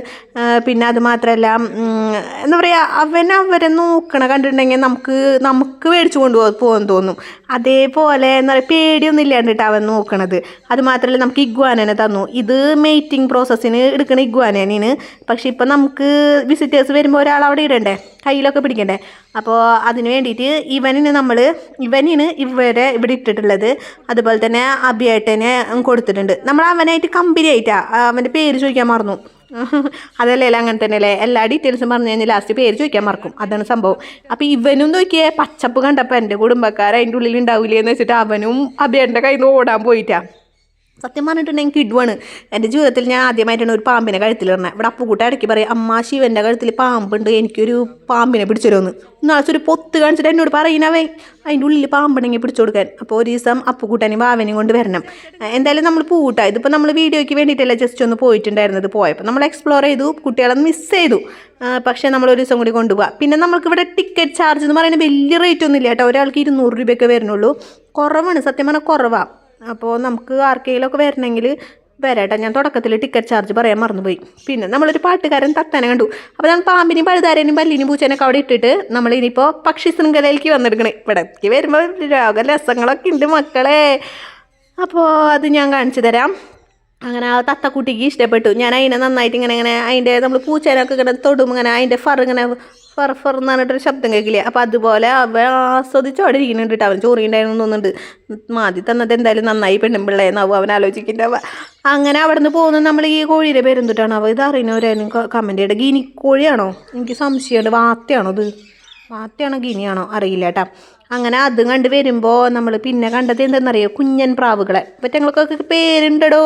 പിന്നെ അത് മാത്രമല്ല എന്താ പറയുക, അവരെ നോക്കണ കണ്ടിട്ടുണ്ടെങ്കിൽ നമുക്ക് മേടിച്ചു കൊണ്ടുപോകാൻ തോന്നും. അതേപോലെ എന്താ പറയുക, പേടിയൊന്നും ഇല്ലാണ്ടിട്ട് അവൻ നോക്കണത്. അത് മാത്രമല്ല നമുക്ക് ഇഗ്വാനനെ തന്നു. ഇത് മെയ്റ്റിംഗ് പ്രോസസ്സിന് എടുക്കണ ഇഗ്വാനയാണ്. പക്ഷെ ഇപ്പം നമുക്ക് വിസിറ്റേഴ്സ് വരുമ്പോൾ ഒരാൾ അവിടെ ഇടണ്ടേ, കയ്യിലൊക്കെ പിടിക്കണ്ടേ. അപ്പോൾ അതിന് വേണ്ടിയിട്ട് ഇവനിന് ഇവരെ ഇവിടെ ഇട്ടിട്ടുള്ളത്. അതുപോലെ തന്നെ അഭിയേട്ടനെ കൊടുത്തിട്ടുണ്ട്. നമ്മൾ അവനായിട്ട് കമ്പനി ആയിട്ടാ. അവൻ്റെ പേര് ചോദിക്കാൻ മറന്നു. അതല്ലേ അങ്ങനെ തന്നെയല്ലേ, എല്ലാ ഡീറ്റെയിൽസും പറഞ്ഞു കഴിഞ്ഞാൽ ലാസ്റ്റ് പേര് ചോദിക്കാൻ മറക്കും. അതാണ് സംഭവം. അപ്പോൾ ഇവനും നോക്കിയേ പച്ചപ്പ് കണ്ടപ്പോൾ എൻ്റെ കുടുംബക്കാർ അതിൻ്റെ ഉള്ളിൽ ഉണ്ടാവില്ലേ എന്ന് വെച്ചിട്ട് അവനും അഭിയേട്ടൻ്റെ കയ്യിൽ നിന്ന് ഓടാൻ പോയിട്ടാ. സത്യം പറഞ്ഞിട്ടുണ്ടെങ്കിൽ കിഡുവാണ്. എൻ്റെ ജീവിതത്തിൽ ഞാൻ ആദ്യമായിട്ടാണ് ഒരു പാമ്പിനെ കഴുത്തിലിടണേ. ഇവിടെ അപ്പുകൂട്ട ഇടയ്ക്ക് പറയും, അമ്മ ശിവൻ്റെ കഴുത്തിൽ പാമ്പുണ്ട്, എനിക്കൊരു പാമ്പിനെ പിടിച്ചുതരുമെന്ന്. ഒന്നാഴ്ച ഒരു പൊത്ത് കാണിച്ചിട്ട് എന്നോട് പറയുന്നവേ അതിൻ്റെ ഉള്ളിൽ പാമ്പുണ്ടെങ്കിൽ പിടിച്ചു കൊടുക്കാൻ. അപ്പോൾ ഒരു ദിവസം അപ്പുകൂട്ടനെയും ഭാവനെയും കൊണ്ട് വരണം. എന്തായാലും നമ്മൾ പൂട്ടാ. ഇതിപ്പോൾ നമ്മൾ വീഡിയോയ്ക്ക് വേണ്ടിയിട്ടല്ല ജസ്റ്റ് ഒന്ന് പോയിട്ടുണ്ടായിരുന്നത്. പോയപ്പോൾ നമ്മൾ എക്സ്പ്ലോർ ചെയ്തു, കുട്ടികളെ മിസ് ചെയ്തു. പക്ഷേ നമ്മളൊരു ദിവസം കൂടി കൊണ്ടുപോകാം. പിന്നെ നമുക്കിവിടെ ടിക്കറ്റ് ചാർജ് എന്ന് പറയുന്നത് വലിയ റേറ്റ് ഒന്നും ഇല്ല കേട്ടോ. ഒരാൾക്ക് 200 രൂപയൊക്കെ വരുന്നുള്ളൂ. കുറവാണ്, സത്യം പറഞ്ഞാൽ കുറവാണ്. അപ്പോൾ നമുക്ക് ആർക്കെങ്കിലുമൊക്കെ വരണമെങ്കിൽ വരാട്ടെ. ഞാൻ തുടക്കത്തിൽ ടിക്കറ്റ് ചാർജ് പറയാൻ മറന്നുപോയി. പിന്നെ നമ്മളൊരു പാട്ടുകാരൻ തത്തനെ കണ്ടു. അപ്പോൾ നമ്മൾ പാമ്പിനെയും പഴുതാരനെയും പല്ലിനെയും പൂച്ചേനൊക്കെ അവിടെ ഇട്ടിട്ട് നമ്മൾ ഇനിയിപ്പോൾ പക്ഷി ശൃംഖലയിലേക്ക് വന്നെടുക്കണേ. ഇവിടേക്ക് വരുമ്പോൾ രോഗരസങ്ങളൊക്കെ ഉണ്ട് മക്കളെ. അപ്പോൾ അത് ഞാൻ കാണിച്ചു തരാം. അങ്ങനെ ആ തത്തക്കുട്ടിക്ക് ഇഷ്ടപ്പെട്ടു. ഞാൻ അതിനെ നന്നായിട്ട് ഇങ്ങനെ അതിൻ്റെ നമ്മൾ പൂച്ചേനൊക്കെ ഇങ്ങനെ തൊടും, ഇങ്ങനെ അതിൻ്റെ ഇങ്ങനെ ഫർ എന്ന് പറഞ്ഞിട്ടൊരു ശബ്ദം കേൾക്കില്ലേ. അപ്പോൾ അതുപോലെ അവൻ ആസ്വദിച്ച് അവിടെ ഇരിക്കുന്നുണ്ട് കേട്ടോ. അവൻ ചോറിയുണ്ടായിരുന്നു തോന്നുന്നുണ്ട്. മാതി തന്നത് എന്തായാലും നന്നായി, പെണ്ണുമ്പിള്ളേന്നാവും അവൻ ആലോചിക്കുന്നുണ്ടാവുക. അങ്ങനെ അവിടെ നിന്ന് പോകുന്നത് നമ്മൾ ഈ കോഴിയുടെ പേരെന്തിട്ടാണ് അവ ഇത് അറിയുന്നവരായിരുന്നു കമൻറ്റ് ചെയ്യട്ടെ. ഗിനിക്കോഴിയാണോ? എനിക്ക് സംശയമുണ്ട്. വാത്തയാണോ ഇത്? വാത്തയാണോ ഗിനിയാണോ അറിയില്ല കേട്ടോ. അങ്ങനെ അതും കണ്ട് വരുമ്പോൾ നമ്മൾ പിന്നെ കണ്ടത് എന്തെന്നറിയോ, കുഞ്ഞൻ പ്രാവുകളെ. പറ്റങ്ങളൊക്കെ പേരുണ്ടോ.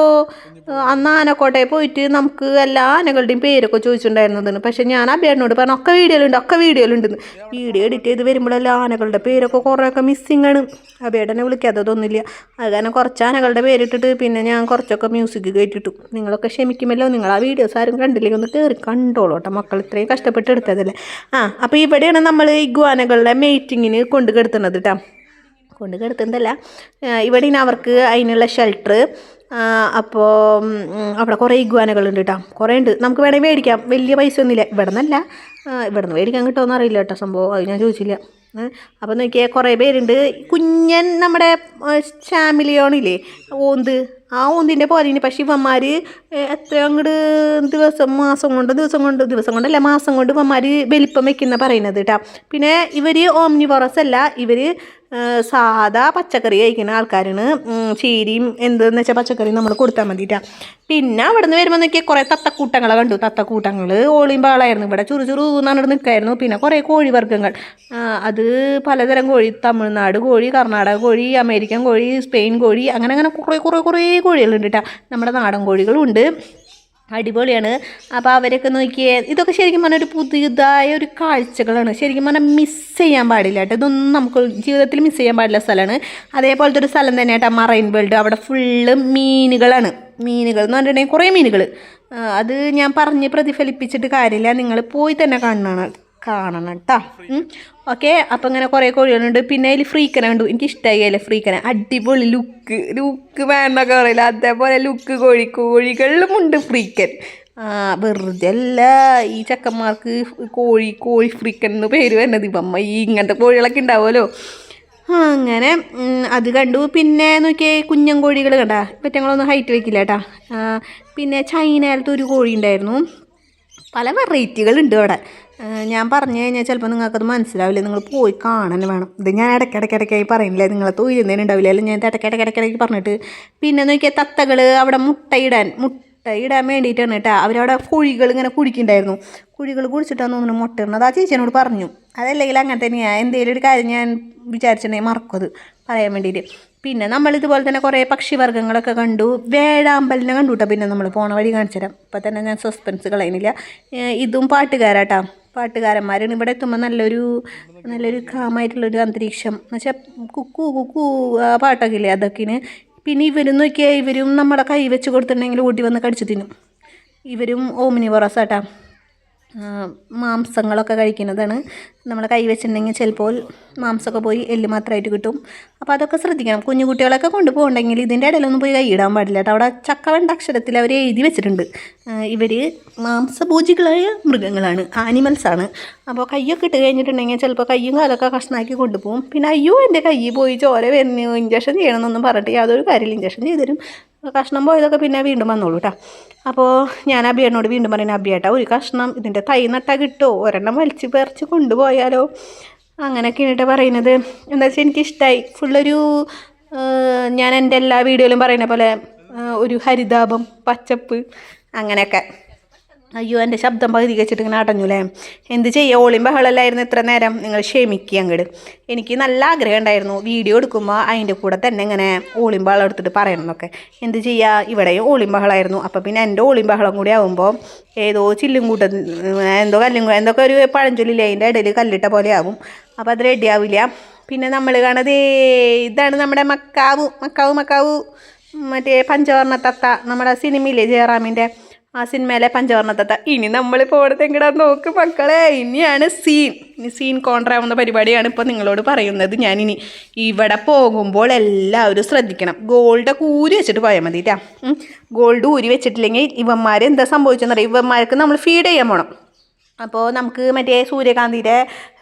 അന്ന് ആനക്കോട്ടയിൽ പോയിട്ട് നമുക്ക് എല്ലാ ആനകളുടെയും പേരൊക്കെ ചോദിച്ചിട്ടുണ്ടായിരുന്നതാണ്. പക്ഷേ ഞാൻ അഭിയേട്ടനോട് പറഞ്ഞു ഒക്കെ വീഡിയോയിലുണ്ടെന്ന്. വീഡിയോ എഡിറ്റ് ചെയ്ത് വരുമ്പോഴെല്ലാം ആനകളുടെ പേരൊക്കെ കുറേയൊക്കെ മിസ്സിങ് ആണ്. അഭിയേട്ടനെ വിളിക്കാത്തതൊന്നുമില്ല. അത് കാരണം കുറച്ച് ആനകളുടെ പേരിട്ടിട്ട് പിന്നെ ഞാൻ കുറച്ചൊക്കെ മ്യൂസിക് കേട്ടിട്ടു. നിങ്ങളൊക്കെ ക്ഷമിക്കുമല്ലോ. നിങ്ങൾ ആ വീഡിയോസ് ആരും കണ്ടില്ലെങ്കിൽ ഒന്ന് കയറി കണ്ടോളൂ കേട്ടോ. മക്കൾ ഇത്രയും കഷ്ടപ്പെട്ട് എടുത്തതല്ലേ. അപ്പോൾ ഇവിടെയാണ് നമ്മൾ ഇഗ്വാനകളുടെ മീറ്റിങ്ങിന് കൊണ്ട് കിടത്തുന്നത് കേട്ടോ. കൊണ്ട് കിടത്തുന്നതല്ല, ഇവിടെ അവർക്ക് അതിനുള്ള ഷെൽട്ടർ. അപ്പോൾ അവിടെ കുറേ ഇഗ്വാനകളുണ്ട് കേട്ടോ. കുറേ ഉണ്ട്. നമുക്ക് വേണമെങ്കിൽ മേടിക്കാം. വലിയ പൈസ ഒന്നുമില്ല. ഇവിടെ നിന്ന് മേടിക്കാൻ കിട്ടുമെന്ന് അറിയില്ല കേട്ടോ സംഭവം. അത് ഞാൻ ചോദിച്ചില്ല. അപ്പോൾ നോക്കിയാൽ കുറേ പേരുണ്ട്. കുഞ്ഞൻ നമ്മുടെ ചാമിലിയോണില്ലേ, ഓന്ത്, ആ ഓന്തിൻ്റെ പോലെയാണ്. പക്ഷേ ഇവന്മാർ എത്ര അങ്ങോട്ട് ദിവസം കൊണ്ടല്ല മാസം കൊണ്ട് ഇവന്മാർ വലിപ്പം വെക്കുന്ന പറയുന്നത് കേട്ടോ. പിന്നെ ഇവർ ഓംനിവോറസ് അല്ല, ഇവർ സാധാ പച്ചക്കറി കഴിക്കുന്ന ആൾക്കാരാണ്. ചീരിയും എന്തെന്ന് വെച്ചാൽ പച്ചക്കറി നമ്മൾ കൊടുത്താൽ മതിട്ടാ. പിന്നെ അവിടെ നിന്ന് വരുമ്പോൾ നോക്കിയാൽ കുറേ തത്തക്കൂട്ടങ്ങളെ കണ്ടു. തത്തക്കൂട്ടങ്ങൾ ഓളിയും പാളായിരുന്നു. ഇവിടെ ചുറു എന്നാണ് നിൽക്കായിരുന്നു. പിന്നെ കുറേ കോഴി വർഗ്ഗങ്ങൾ, അത് പലതരം കോഴി, തമിഴ്നാട് കോഴി, കർണാടക കോഴി, അമേരിക്കൻ കോഴി, സ്പെയിൻ കോഴി, അങ്ങനെ കുറേ കോഴികളുണ്ട് കേട്ടോ. നമ്മുടെ നാടൻ കോഴികളും ഉണ്ട്. അടിപൊളിയാണ്. അപ്പോൾ അവരൊക്കെ നോക്കിയേ, ഇതൊക്കെ ശരിക്കും പറഞ്ഞാൽ ഒരു പുതിയതായ ഒരു കാഴ്ചകളാണ്. ശരിക്കും പറഞ്ഞാൽ മിസ് ചെയ്യാൻ പാടില്ല കേട്ടോ. ഇതൊന്നും നമുക്ക് ജീവിതത്തിൽ മിസ് ചെയ്യാൻ പാടില്ല സ്ഥലമാണ്. അതേപോലത്തെ ഒരു സ്ഥലം തന്നെ കേട്ടോ മറൈൻ വേൾഡ്. അവിടെ ഫുള്ള് മീനുകളാണ്. മീനുകൾ എന്ന് പറഞ്ഞിട്ടുണ്ടെങ്കിൽ കുറേ മീനുകൾ. അത് ഞാൻ പറഞ്ഞ് പ്രതിഫലിപ്പിച്ചിട്ട് കാര്യമില്ല, നിങ്ങൾ പോയി തന്നെ കാണണം കേട്ടോ. ഓക്കെ, അപ്പം ഇങ്ങനെ കുറേ കോഴികളുണ്ട്. പിന്നെ അതിൽ ഫ്രീക്കനെ കണ്ടു. എനിക്ക് ഇഷ്ടമായി അല്ലേ ഫ്രീക്കനെ. അടിപൊളി ലുക്ക് വേണ്ടൊക്കെ പറയില്ല, അതേപോലെ ലുക്ക് കോഴികളിലും ഉണ്ട് ഫ്രീക്കൻ. വെറുതെ അല്ല ഈ ചെക്കന്മാർക്ക് കോഴി ഫ്രീക്കൻ എന്ന് പേര് വരുന്നത്. ഇപ്പം ഇങ്ങനത്തെ കോഴികളൊക്കെ ഉണ്ടാവുമല്ലോ. അങ്ങനെ അത് കണ്ടു. പിന്നെ നോക്കിയേ കുഞ്ഞൻ കോഴികൾ കണ്ടാ, പറ്റങ്ങളൊന്നും ഹൈറ്റ് വെക്കില്ല കേട്ടാ. പിന്നെ ചൈനയിലത്തെ ഒരു കോഴി ഉണ്ടായിരുന്നു. പല വെറൈറ്റികളുണ്ട് അവിടെ. ഞാൻ പറഞ്ഞു കഴിഞ്ഞാൽ ചിലപ്പോൾ നിങ്ങൾക്കത് മനസ്സിലാവില്ല, നിങ്ങൾ പോയി കാണാൻ വേണം. ഇത് ഞാൻ ഇടയ്ക്കിടയ്ക്കായി പറയുന്നില്ല, നിങ്ങളെ തൊഴിലുന്നതിന് ഉണ്ടാവില്ല, അല്ലെങ്കിൽ ഞാൻ ഇടയ്ക്കിടയ്ക്ക് പറഞ്ഞിട്ട്. പിന്നെ നോക്കിയാൽ തത്തകൾ അവിടെ മുട്ടയിടാൻ വേണ്ടിയിട്ടാണ് കേട്ടോ. അവരവിടെ കോഴികൾ ഇങ്ങനെ കുടിക്കുന്നുണ്ടായിരുന്നു. കോഴികൾ കുടിച്ചിട്ടാന്ന് തോന്നുന്നു മുട്ട ഇടുന്നത്. ആ ചേച്ചിയോട് പറഞ്ഞു. അതല്ലെങ്കിൽ അങ്ങനെ തന്നെയാണ്, എന്തെങ്കിലും ഒരു കാര്യം ഞാൻ വിചാരിച്ചിട്ടുണ്ടെങ്കിൽ മറക്കും അത് പറയാൻ വേണ്ടിയിട്ട്. പിന്നെ നമ്മളിതുപോലെ തന്നെ കുറേ പക്ഷിവർഗ്ഗങ്ങളൊക്കെ കണ്ടു. വേഴാമ്പലിനെ കണ്ടു കേട്ടോ. പിന്നെ നമ്മൾ പോണ വഴി കാണിച്ചു തരാം. ഇപ്പം തന്നെ ഞാൻ സസ്പെൻസ് കളയുന്നില്ല. ഇതും പാട്ടുകാരാട്ടോ, പാട്ടുകാരന്മാരാണ്. ഇവിടെ എത്തുമ്പോൾ നല്ലൊരു കാമായിട്ടുള്ളൊരു അന്തരീക്ഷം എന്ന് വെച്ചാൽ കുക്കു ആ പാട്ടൊക്കെ ഇല്ലേ, അതൊക്കെയാണ്. പിന്നെ ഇവരും നോക്കിയാൽ ഇവരും നമ്മളെ കൈ വെച്ച് കൊടുത്തിട്ടുണ്ടെങ്കിൽ ഓടി വന്ന് കടിച്ചു തിന്നും. ഇവരും ഓമിനിവോറസ് ആട്ടാ, മാംസങ്ങളൊക്കെ കഴിക്കുന്നതാണ്. നമ്മൾ കൈ വെച്ചിട്ടുണ്ടെങ്കിൽ ചിലപ്പോൾ മാംസമൊക്കെ പോയി എല്ല് മാത്രമായിട്ട് കിട്ടും. അപ്പോൾ അതൊക്കെ ശ്രദ്ധിക്കണം. കുഞ്ഞു കുട്ടികളൊക്കെ കൊണ്ടുപോകണമെങ്കിൽ ഇതിൻ്റെ ഇടയിലൊന്നും പോയി കൈയിടാൻ പാടില്ല കേട്ടോ. അവിടെ ചക്കവണ്ട അക്ഷരത്തിൽ അവർ എഴുതി വെച്ചിട്ടുണ്ട്, ഇവർ മാംസഭോജികളായ മൃഗങ്ങളാണ്, ആനിമൽസാണ്. അപ്പോൾ കയ്യൊക്കെ ഇട്ട് കഴിഞ്ഞിട്ടുണ്ടെങ്കിൽ ചിലപ്പോൾ കയ്യും കാലൊക്കെ കഷ്ണാക്കി കൊണ്ടുപോകും. പിന്നെ അയ്യോ എൻ്റെ കൈ പോയി ചോര വരുന്നു, ഇഞ്ചക്ഷൻ ചെയ്യണമെന്നൊന്നും പറഞ്ഞിട്ട് യാതൊരു കാര്യമില്ല. ഇഞ്ചക്ഷൻ ചെയ്തുതരും. കഷ്ണം പോയതൊക്കെ പിന്നെ വീണ്ടും വന്നോളൂ കേട്ടോ. അപ്പോൾ ഞാൻ അബിയേട്ടനോട് വീണ്ടും പറയുന്നത്, അബിയേട്ടാ ഒരു കഷ്ണം ഇതിൻ്റെ തൈ നട്ടാൽ കിട്ടുമോ, ഒരെണ്ണം വലിച്ച് പറിച്ച് കൊണ്ടുപോയാലോ, അങ്ങനെയൊക്കെയാണ് പറയുന്നത്. എന്താ വെച്ചാൽ എനിക്കിഷ്ടമായി. ഫുള്ളൊരു ഞാൻ എൻ്റെ എല്ലാ വീഡിയോയിലും പറയുന്ന പോലെ ഒരു ഹരിതാപം, പച്ചപ്പ്, അങ്ങനെയൊക്കെ. അയ്യോ എൻ്റെ ശബ്ദം പകുതി വെച്ചിട്ട് ഇങ്ങനെ അടഞ്ഞൂലേ. എന്ത് ചെയ്യുക, ഓളിയും ബഹളമല്ലായിരുന്നു ഇത്ര നേരം. നിങ്ങൾ ക്ഷമിക്കുക അങ്ങോട്ട്. എനിക്ക് നല്ല ആഗ്രഹം ഉണ്ടായിരുന്നു വീഡിയോ എടുക്കുമ്പോൾ അതിൻ്റെ കൂടെ തന്നെ ഇങ്ങനെ ഓളിയും ബഹളം എടുത്തിട്ട് പറയണം എന്നൊക്കെ. എന്ത് ചെയ്യുക, ഇവിടെയും ഓളിയും ബഹളമായിരുന്നു. അപ്പോൾ പിന്നെ എൻ്റെ ഓളിയും ബഹളം കൂടി ആകുമ്പോൾ ഏതോ ചില്ലും എന്തൊക്കെ ഒരു പഴഞ്ചൊല്ലില്ലേ, അതിൻ്റെ ഇടയിൽ കല്ലിട്ട പോലെ ആകും. അപ്പോൾ അത് റെഡി ആവില്ല. പിന്നെ നമ്മൾ കാണുന്നത് ഇതാണ് നമ്മുടെ മക്കാവ് മറ്റേ പഞ്ചവർണ്ണ തത്ത, നമ്മുടെ സിനിമയില്ലേ ജയറാമിൻ്റെ, ആ സിനിമയിലെ പഞ്ചവർണ്ണ തത്ത. ഇനി നമ്മൾ പോകണത് എങ്ങടാ നോക്ക് മക്കളെ, ഇനിയാണ് സീൻ കോൺട്രാവുന്ന പരിപാടിയാണ് ഇപ്പോൾ നിങ്ങളോട് പറയുന്നത്. ഞാനിനി ഇവിടെ പോകുമ്പോൾ എല്ലാവരും ശ്രദ്ധിക്കണം, ഗോൾഡൊക്കെ ഊരി വെച്ചിട്ട് പോയാൽ മതി കേട്ടോ. ഗോൾഡ് ഊരി വെച്ചിട്ടില്ലെങ്കിൽ ഇവന്മാർ എന്താ സംഭവിച്ചെന്നറിയാം, ഇവന്മാർക്ക് നമ്മൾ ഫീഡ് ചെയ്യാൻ പോകണം. അപ്പോൾ നമുക്ക് മറ്റേ സൂര്യകാന്തിയുടെ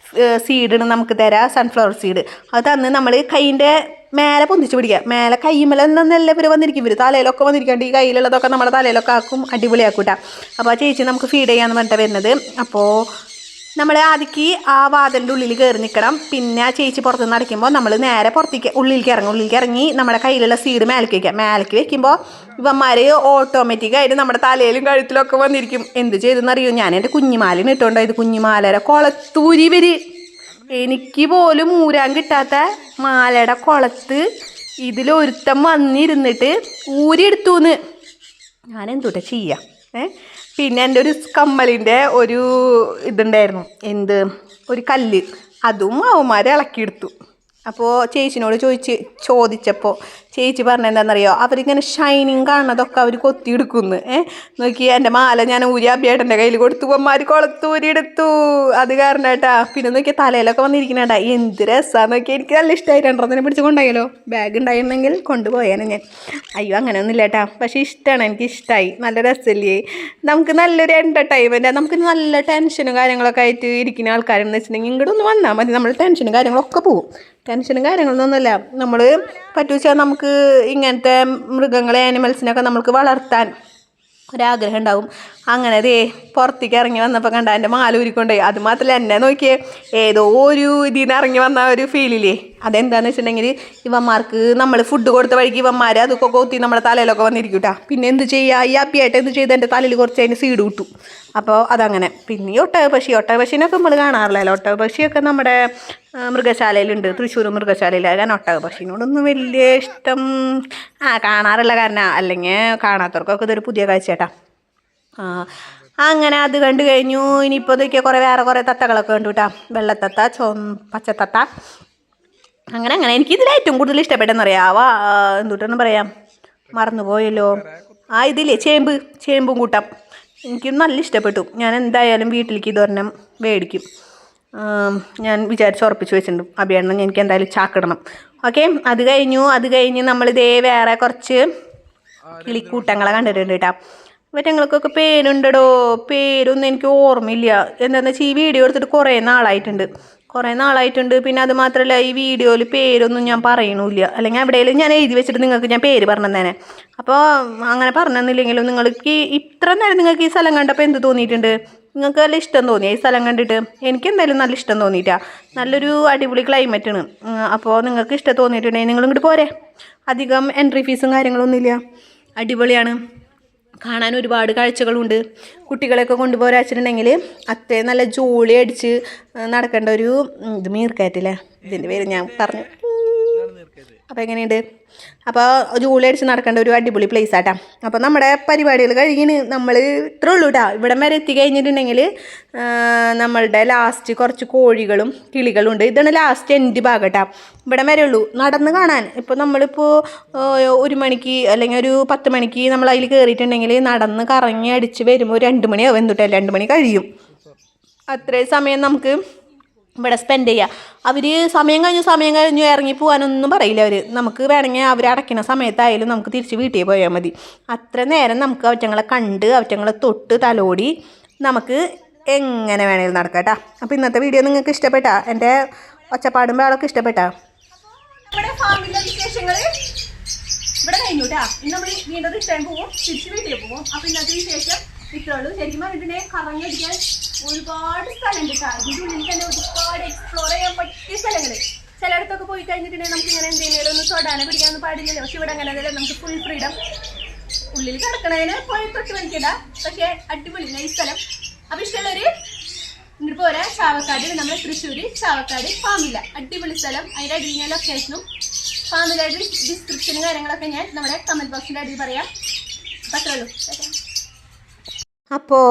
സീഡാണ് നമുക്ക് തരാം, സൺഫ്ലവർ സീഡ്. അത് തന്ന് നമ്മൾ കൈയിൻ്റെ മേലെ പൊന്തിച്ച് പിടിക്കുക. മേലെ കൈമേലെ നല്ല ഇവർ വന്നിരിക്കും, ഇവർ തലയിലൊക്കെ വന്നിരിക്കാണ്ട് ഈ കയ്യിലുള്ളതൊക്കെ നമ്മുടെ തലയിലൊക്കെ ആക്കും, അടിപൊളിയാക്കൂട്ടാ. അപ്പോൾ ആ ചേച്ചി നമുക്ക് ഫീഡ് ചെയ്യാമെന്ന് പറഞ്ഞിട്ട് വരുന്നത്. അപ്പോൾ നമ്മൾ ആദ്യക്ക് ആ വാതിലിൻ്റെ ഉള്ളിൽ കയറി നിൽക്കണം. പിന്നെ ആ ചേച്ചി പുറത്തുനിന്ന് അടയ്ക്കുമ്പോൾ നമ്മൾ നേരെ ഉള്ളിലേക്ക് ഇറങ്ങി നമ്മുടെ കയ്യിലുള്ള സീഡ് മേലേക്ക് വെക്കുമ്പോൾ ഇവന്മാർ ഓട്ടോമാറ്റിക്കായിട്ട് നമ്മുടെ തലയിലും കഴുത്തിലൊക്കെ വന്നിരിക്കും. എന്ത് ചെയ്തെന്നറിയോ, ഞാൻ എൻ്റെ കുഞ്ഞിമാലിന് ഇട്ടുകൊണ്ടോ, ഇത് കുഞ്ഞിമാലയുടെ കുളത്തൂരി എനിക്ക് പോലും ഊരാൻ കിട്ടാത്ത മാലയുടെ കുളത്ത് ഇതിലൊരുത്തം വന്നിരുന്നിട്ട് ഊരിയെടുത്തൂന്ന്. ഞാൻ എന്തുട്ടാ ചെയ്യാം. പിന്നെ എൻ്റെ ഒരു കമ്മലിൻ്റെ ഒരു ഇതുണ്ടായിരുന്നു, ഒരു കല്ല്, അതും അവന്മാർ ഇളക്കിയെടുത്തു. അപ്പോൾ ചേച്ചിനോട് ചോദിച്ചപ്പോൾ ചേച്ചി പറഞ്ഞെന്താണെന്നറിയോ, അവരിങ്ങനെ ഷൈനിങ് കാണുന്നതൊക്കെ അവർ കൊത്തിയെടുക്കുന്നു. നോക്കി എൻ്റെ മാല ഞാൻ ഊരി അബിയേട്ടൻ്റെ കയ്യിൽ കൊടുത്തു, അമ്മമാർ കൊളത്തൂരിയെടുത്തു. അത് കാരണം കേട്ടാ. പിന്നെ നോക്കിയാൽ തലയിലൊക്കെ വന്നിരിക്കണേട്ടാ, എന്ത് രസമാണെന്ന് നോക്കി. എനിക്ക് നല്ല ഇഷ്ടമായി. രണ്ടെണ്ണത്തിനെ പിടിച്ച് കൊണ്ടുപോയല്ലോ. ബാഗ് ഉണ്ടായിരുന്നെങ്കിൽ കൊണ്ടുപോയേനെ ഞാൻ. അയ്യോ അങ്ങനെയൊന്നുമില്ല കേട്ടാ, പക്ഷേ ഇഷ്ടമാണ്, എനിക്ക് ഇഷ്ടമായി. നല്ല രസമല്ലേ, നമുക്ക് നല്ലൊരു എൻ്റർടൈൻമെൻറ്റ്. നമുക്ക് നല്ല ടെൻഷനും കാര്യങ്ങളൊക്കെ ആയിട്ട് ഇരിക്കുന്ന ആൾക്കാരെന്ന് വെച്ചിട്ടുണ്ടെങ്കിൽ ഇങ്ങോട്ട് ഒന്ന് വന്നാൽ മതി, നമ്മൾ ടെൻഷനും കാര്യങ്ങളൊക്കെ പോകും. ടെൻഷനും കാര്യങ്ങളൊന്നുമല്ല, നമ്മൾ പറ്റുവെച്ചാൽ നമുക്ക് ഇങ്ങനത്തെ മൃഗങ്ങളെ ആനിമൽസിനൊക്കെ നമുക്ക് വളർത്താൻ ഒരാഗ്രഹം ഉണ്ടാവും. അങ്ങനെ ദേ പുറത്തേക്ക് ഇറങ്ങി വന്നപ്പോൾ കണ്ട എൻ്റെ മാല ഊരിക്കൊണ്ടുപോയി. അത് മാത്രമല്ല എന്നെ നോക്കിയേ, ഏതോ ഒരു ഇതിൽ നിന്ന് ഇറങ്ങി വന്ന ഒരു ഫീലില്ലേ. അതെന്താണെന്ന് വെച്ചിട്ടുണ്ടെങ്കിൽ ഇവന്മാർക്ക് നമ്മൾ ഫുഡ് കൊടുത്ത വഴിക്ക് ഇവന്മാർ അതൊക്കെ കൊത്തി നമ്മുടെ തലയിലൊക്കെ വന്നിരിക്കും കേട്ടോ. പിന്നെ എന്ത് ചെയ്യുക, ഈ അപ്പിയായിട്ട് എന്ത് ചെയ്ത് എൻ്റെ തലയിൽ കുറച്ച് അതിന് സീഡ് കിട്ടും. അപ്പോൾ അതങ്ങനെ. പിന്നെ ഈ ഒട്ടകപക്ഷിനൊക്കെ നമ്മൾ കാണാറില്ലല്ലോ. ഒട്ടകപക്ഷിയൊക്കെ നമ്മുടെ മൃഗശാലയിലുണ്ട്, തൃശ്ശൂർ മൃഗശാലയിൽ. ഞാൻ ഒട്ടകപക്ഷിനോടൊന്നും വലിയ ഇഷ്ടം കാണാറുള്ള കാരണം, അല്ലെങ്കിൽ കാണാത്തവർക്കൊക്കെ ഇതൊരു പുതിയ കാഴ്ച കേട്ടാ. അങ്ങനെ അത് കണ്ടു കഴിഞ്ഞു. ഇനിയിപ്പോൾ ഇതൊക്കെ വേറെ കുറേ തത്തകളൊക്കെ കണ്ടു കേട്ടോ. വെള്ളത്തത്ത, പച്ചത്തത്ത, അങ്ങനെ എനിക്കിതിൽ ഏറ്റവും കൂടുതൽ ഇഷ്ടപ്പെട്ടെന്നറിയാം എന്തുട്ടെന്ന് പറയാം, മറന്നുപോയല്ലോ. ഇതില്ലേ ചേമ്പും കൂട്ടം, എനിക്ക് നല്ല ഇഷ്ടപ്പെട്ടു. ഞാൻ എന്തായാലും വീട്ടിലേക്ക് ഇതൊരെണ്ണം മേടിക്കും. ഞാൻ ഉറപ്പിച്ച് വെച്ചിട്ടുണ്ട്. അഭിയണ്ണം എനിക്ക് എന്തായാലും ചാക്കിടണം. ഓക്കെ, അത് കഴിഞ്ഞ് നമ്മളിതേ വേറെ കുറച്ച് കിളിക്കൂട്ടങ്ങളെ കണ്ടിട്ടുണ്ട് കേട്ടോ. ഇവറ്റങ്ങൾക്കൊക്കെ പേരുണ്ടോ, പേരൊന്നും എനിക്ക് ഓർമ്മയില്ല. എന്താണെന്ന് വെച്ചാൽ ഈ വീഡിയോ എടുത്തിട്ട് കുറേ നാളായിട്ടുണ്ട്. പിന്നെ അത് മാത്രമല്ല, ഈ വീഡിയോയിൽ പേരൊന്നും ഞാൻ പറയണില്ല. അല്ലെങ്കിൽ എവിടെയെങ്കിലും ഞാൻ എഴുതി വെച്ചിട്ട് നിങ്ങൾക്ക് ഞാൻ പേര് പറഞ്ഞു തന്നെ. അപ്പോൾ അങ്ങനെ പറഞ്ഞെന്നില്ലെങ്കിലും നിങ്ങൾക്ക് ഇത്ര നേരം നിങ്ങൾക്ക് ഈ സ്ഥലം കണ്ടപ്പോൾ എന്ത് തോന്നിയിട്ടുണ്ട്? നിങ്ങൾക്ക് നല്ല ഇഷ്ടം തോന്നിയാൽ ഈ സ്ഥലം കണ്ടിട്ട്? എനിക്ക് എന്തായാലും നല്ല ഇഷ്ടം തോന്നിയിട്ടാണ്. നല്ലൊരു അടിപൊളി ക്ലൈമറ്റാണ്. അപ്പോൾ നിങ്ങൾക്ക് ഇഷ്ടം തോന്നിയിട്ടുണ്ടെങ്കിൽ നിങ്ങൾ ഇങ്ങോട്ട് പോരെ. അധികം എൻട്രി ഫീസും കാര്യങ്ങളൊന്നുമില്ല. അടിപൊളിയാണ്, കാണാൻ ഒരുപാട് കാഴ്ചകളുണ്ട്. കുട്ടികളെയൊക്കെ കൊണ്ടുപോരാച്ചിട്ടുണ്ടെങ്കിൽ അത്രയും നല്ല ജോളി അടിച്ച് നടക്കേണ്ട ഒരു മീർക്കാറ്റില്ലേ, ഇതിൻ്റെ പേര് ഞാൻ പറഞ്ഞു. അപ്പോൾ എങ്ങനെയുണ്ട്? അപ്പോൾ ജോളി അടിച്ച് നടക്കേണ്ട ഒരു അടിപൊളി പ്ലേസ് ആട്ടാ. അപ്പോൾ നമ്മുടെ പരിപാടികൾ കഴിഞ്ഞ് നമ്മൾ ഇത്രേ ഉള്ളൂ കേട്ടോ. ഇവിടം വരെ എത്തി കഴിഞ്ഞിട്ടുണ്ടെങ്കിൽ നമ്മളുടെ ലാസ്റ്റ് കുറച്ച് കോഴികളും കിളികളും ഉണ്ട്. ഇതാണ് ലാസ്റ്റ് എൻഡ് ഭാഗം കേട്ടോ. ഇവിടം വരെ ഉള്ളൂ നടന്ന് കാണാൻ. ഇപ്പോൾ നമ്മളിപ്പോൾ 1 മണിക്ക് അല്ലെങ്കിൽ ഒരു 10 മണിക്ക് നമ്മൾ അതിൽ കയറിയിട്ടുണ്ടെങ്കിൽ നടന്ന് കറങ്ങി അടിച്ച് വരുമ്പോൾ 2 മണിയാവും. എന്തുട്ടല്ല 2 മണി കഴിയും. അത്രയും സമയം നമുക്ക് ഇവിടെ സ്പെൻഡ് ചെയ്യുക. അവർ സമയം കഴിഞ്ഞു ഇറങ്ങി പോകാനൊന്നും പറയില്ല അവർ. നമുക്ക് വേണമെങ്കിൽ അവർ അടയ്ക്കുന്ന സമയത്തായാലും നമുക്ക് തിരിച്ച് വീട്ടിൽ പോയാൽ മതി. അത്ര നേരം നമുക്ക് അവറ്റങ്ങളെ കണ്ട് അവറ്റങ്ങളെ തൊട്ട് തലോടി നമുക്ക് എങ്ങനെ വേണമെങ്കിലും നടക്കാം കേട്ടോ. അപ്പോൾ ഇന്നത്തെ വീഡിയോ നിങ്ങൾക്ക് ഇഷ്ടപ്പെട്ടാ? എൻ്റെ ഒച്ചപ്പാടും ബഹളമൊക്കെ ഇഷ്ടപ്പെട്ടാ? നമ്മുടെ ഫാമിലെ വിശേഷങ്ങൾ ഇവിടെ കഴിഞ്ഞു കേട്ടോ. ഇന്ന് നമ്മൾ വീണ്ടും റിട്ടേൺ പോവും, തിരിച്ച് വീട്ടിൽ പോവും. അപ്പോൾ ഇന്നത്തെ വിശേഷം ഇത്രയുള്ളൂ. ശരിക്കും പറഞ്ഞിട്ടുണ്ടെങ്കിൽ കറങ്ങടിക്കാൻ ഒരുപാട് സ്ഥലം ഉണ്ട് കേട്ടോ. ഇതിൻ്റെ ഉള്ളിൽ തന്നെ ഒരുപാട് എക്സ്പ്ലോർ ചെയ്യാൻ പറ്റിയ സ്ഥലങ്ങൾ. ചിലയിടത്തൊക്കെ പോയി കഴിഞ്ഞിട്ടുണ്ടെങ്കിൽ നമുക്ക് ഇങ്ങനെ എന്തെങ്കിലും ഒന്ന് തൊടാനോ പിടിക്കാനൊന്നും പാടില്ലല്ലോ. പക്ഷെ ഇവിടെ അങ്ങനെ അല്ല, നമുക്ക് ഫുൾ ഫ്രീഡം. ഉള്ളിൽ കിടക്കണതിന് പോയി തൊട്ട് വലിക്കണ്ട, പക്ഷേ അടിപൊളി നൈസ് സ്ഥലം. അപ്പോൾ ഇഷ്ടമുള്ളവർ ഇങ്ങോട്ട് പോരാ. ചാവക്കാട്, നമ്മുടെ തൃശ്ശൂർ ചാവക്കാട് ഫാമില, അടിപൊളി സ്ഥലം. അതിൻ്റെ അടിയിൽ ഞാൻ ലൊക്കേഷനും ഫാമിലയുടെ ഡിസ്ക്രിപ്ഷനും കാര്യങ്ങളൊക്കെ ഞാൻ നമ്മുടെ കമൻറ്റ് ബോക്സിൻ്റെ അടിയിൽ പറയാം. അപ്പോൾ അത്രേ ഉള്ളൂ. അപ്പോൾ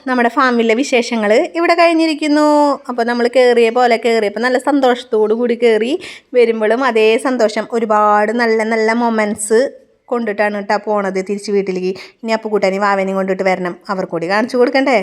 നമ്മുടെ ഫാമിലെ വിശേഷങ്ങൾ ഇവിടെ കഴിഞ്ഞിരിക്കുന്നു. അപ്പോൾ നമ്മൾ കയറിയപ്പോൾ നല്ല സന്തോഷത്തോടു കൂടി കയറി വരുമ്പോഴും അതേ സന്തോഷം. ഒരുപാട് നല്ല മൊമെൻറ്റ്സ് കൊണ്ടിട്ടാണ് കേട്ടോ പോണത് തിരിച്ച് വീട്ടിലേക്ക്. ഇനി അപ്പുകൂട്ടാനി വാവേനെയും കൊണ്ടിട്ട് വരണം. അവർക്കൂടി കാണിച്ചു കൊടുക്കണ്ടേ?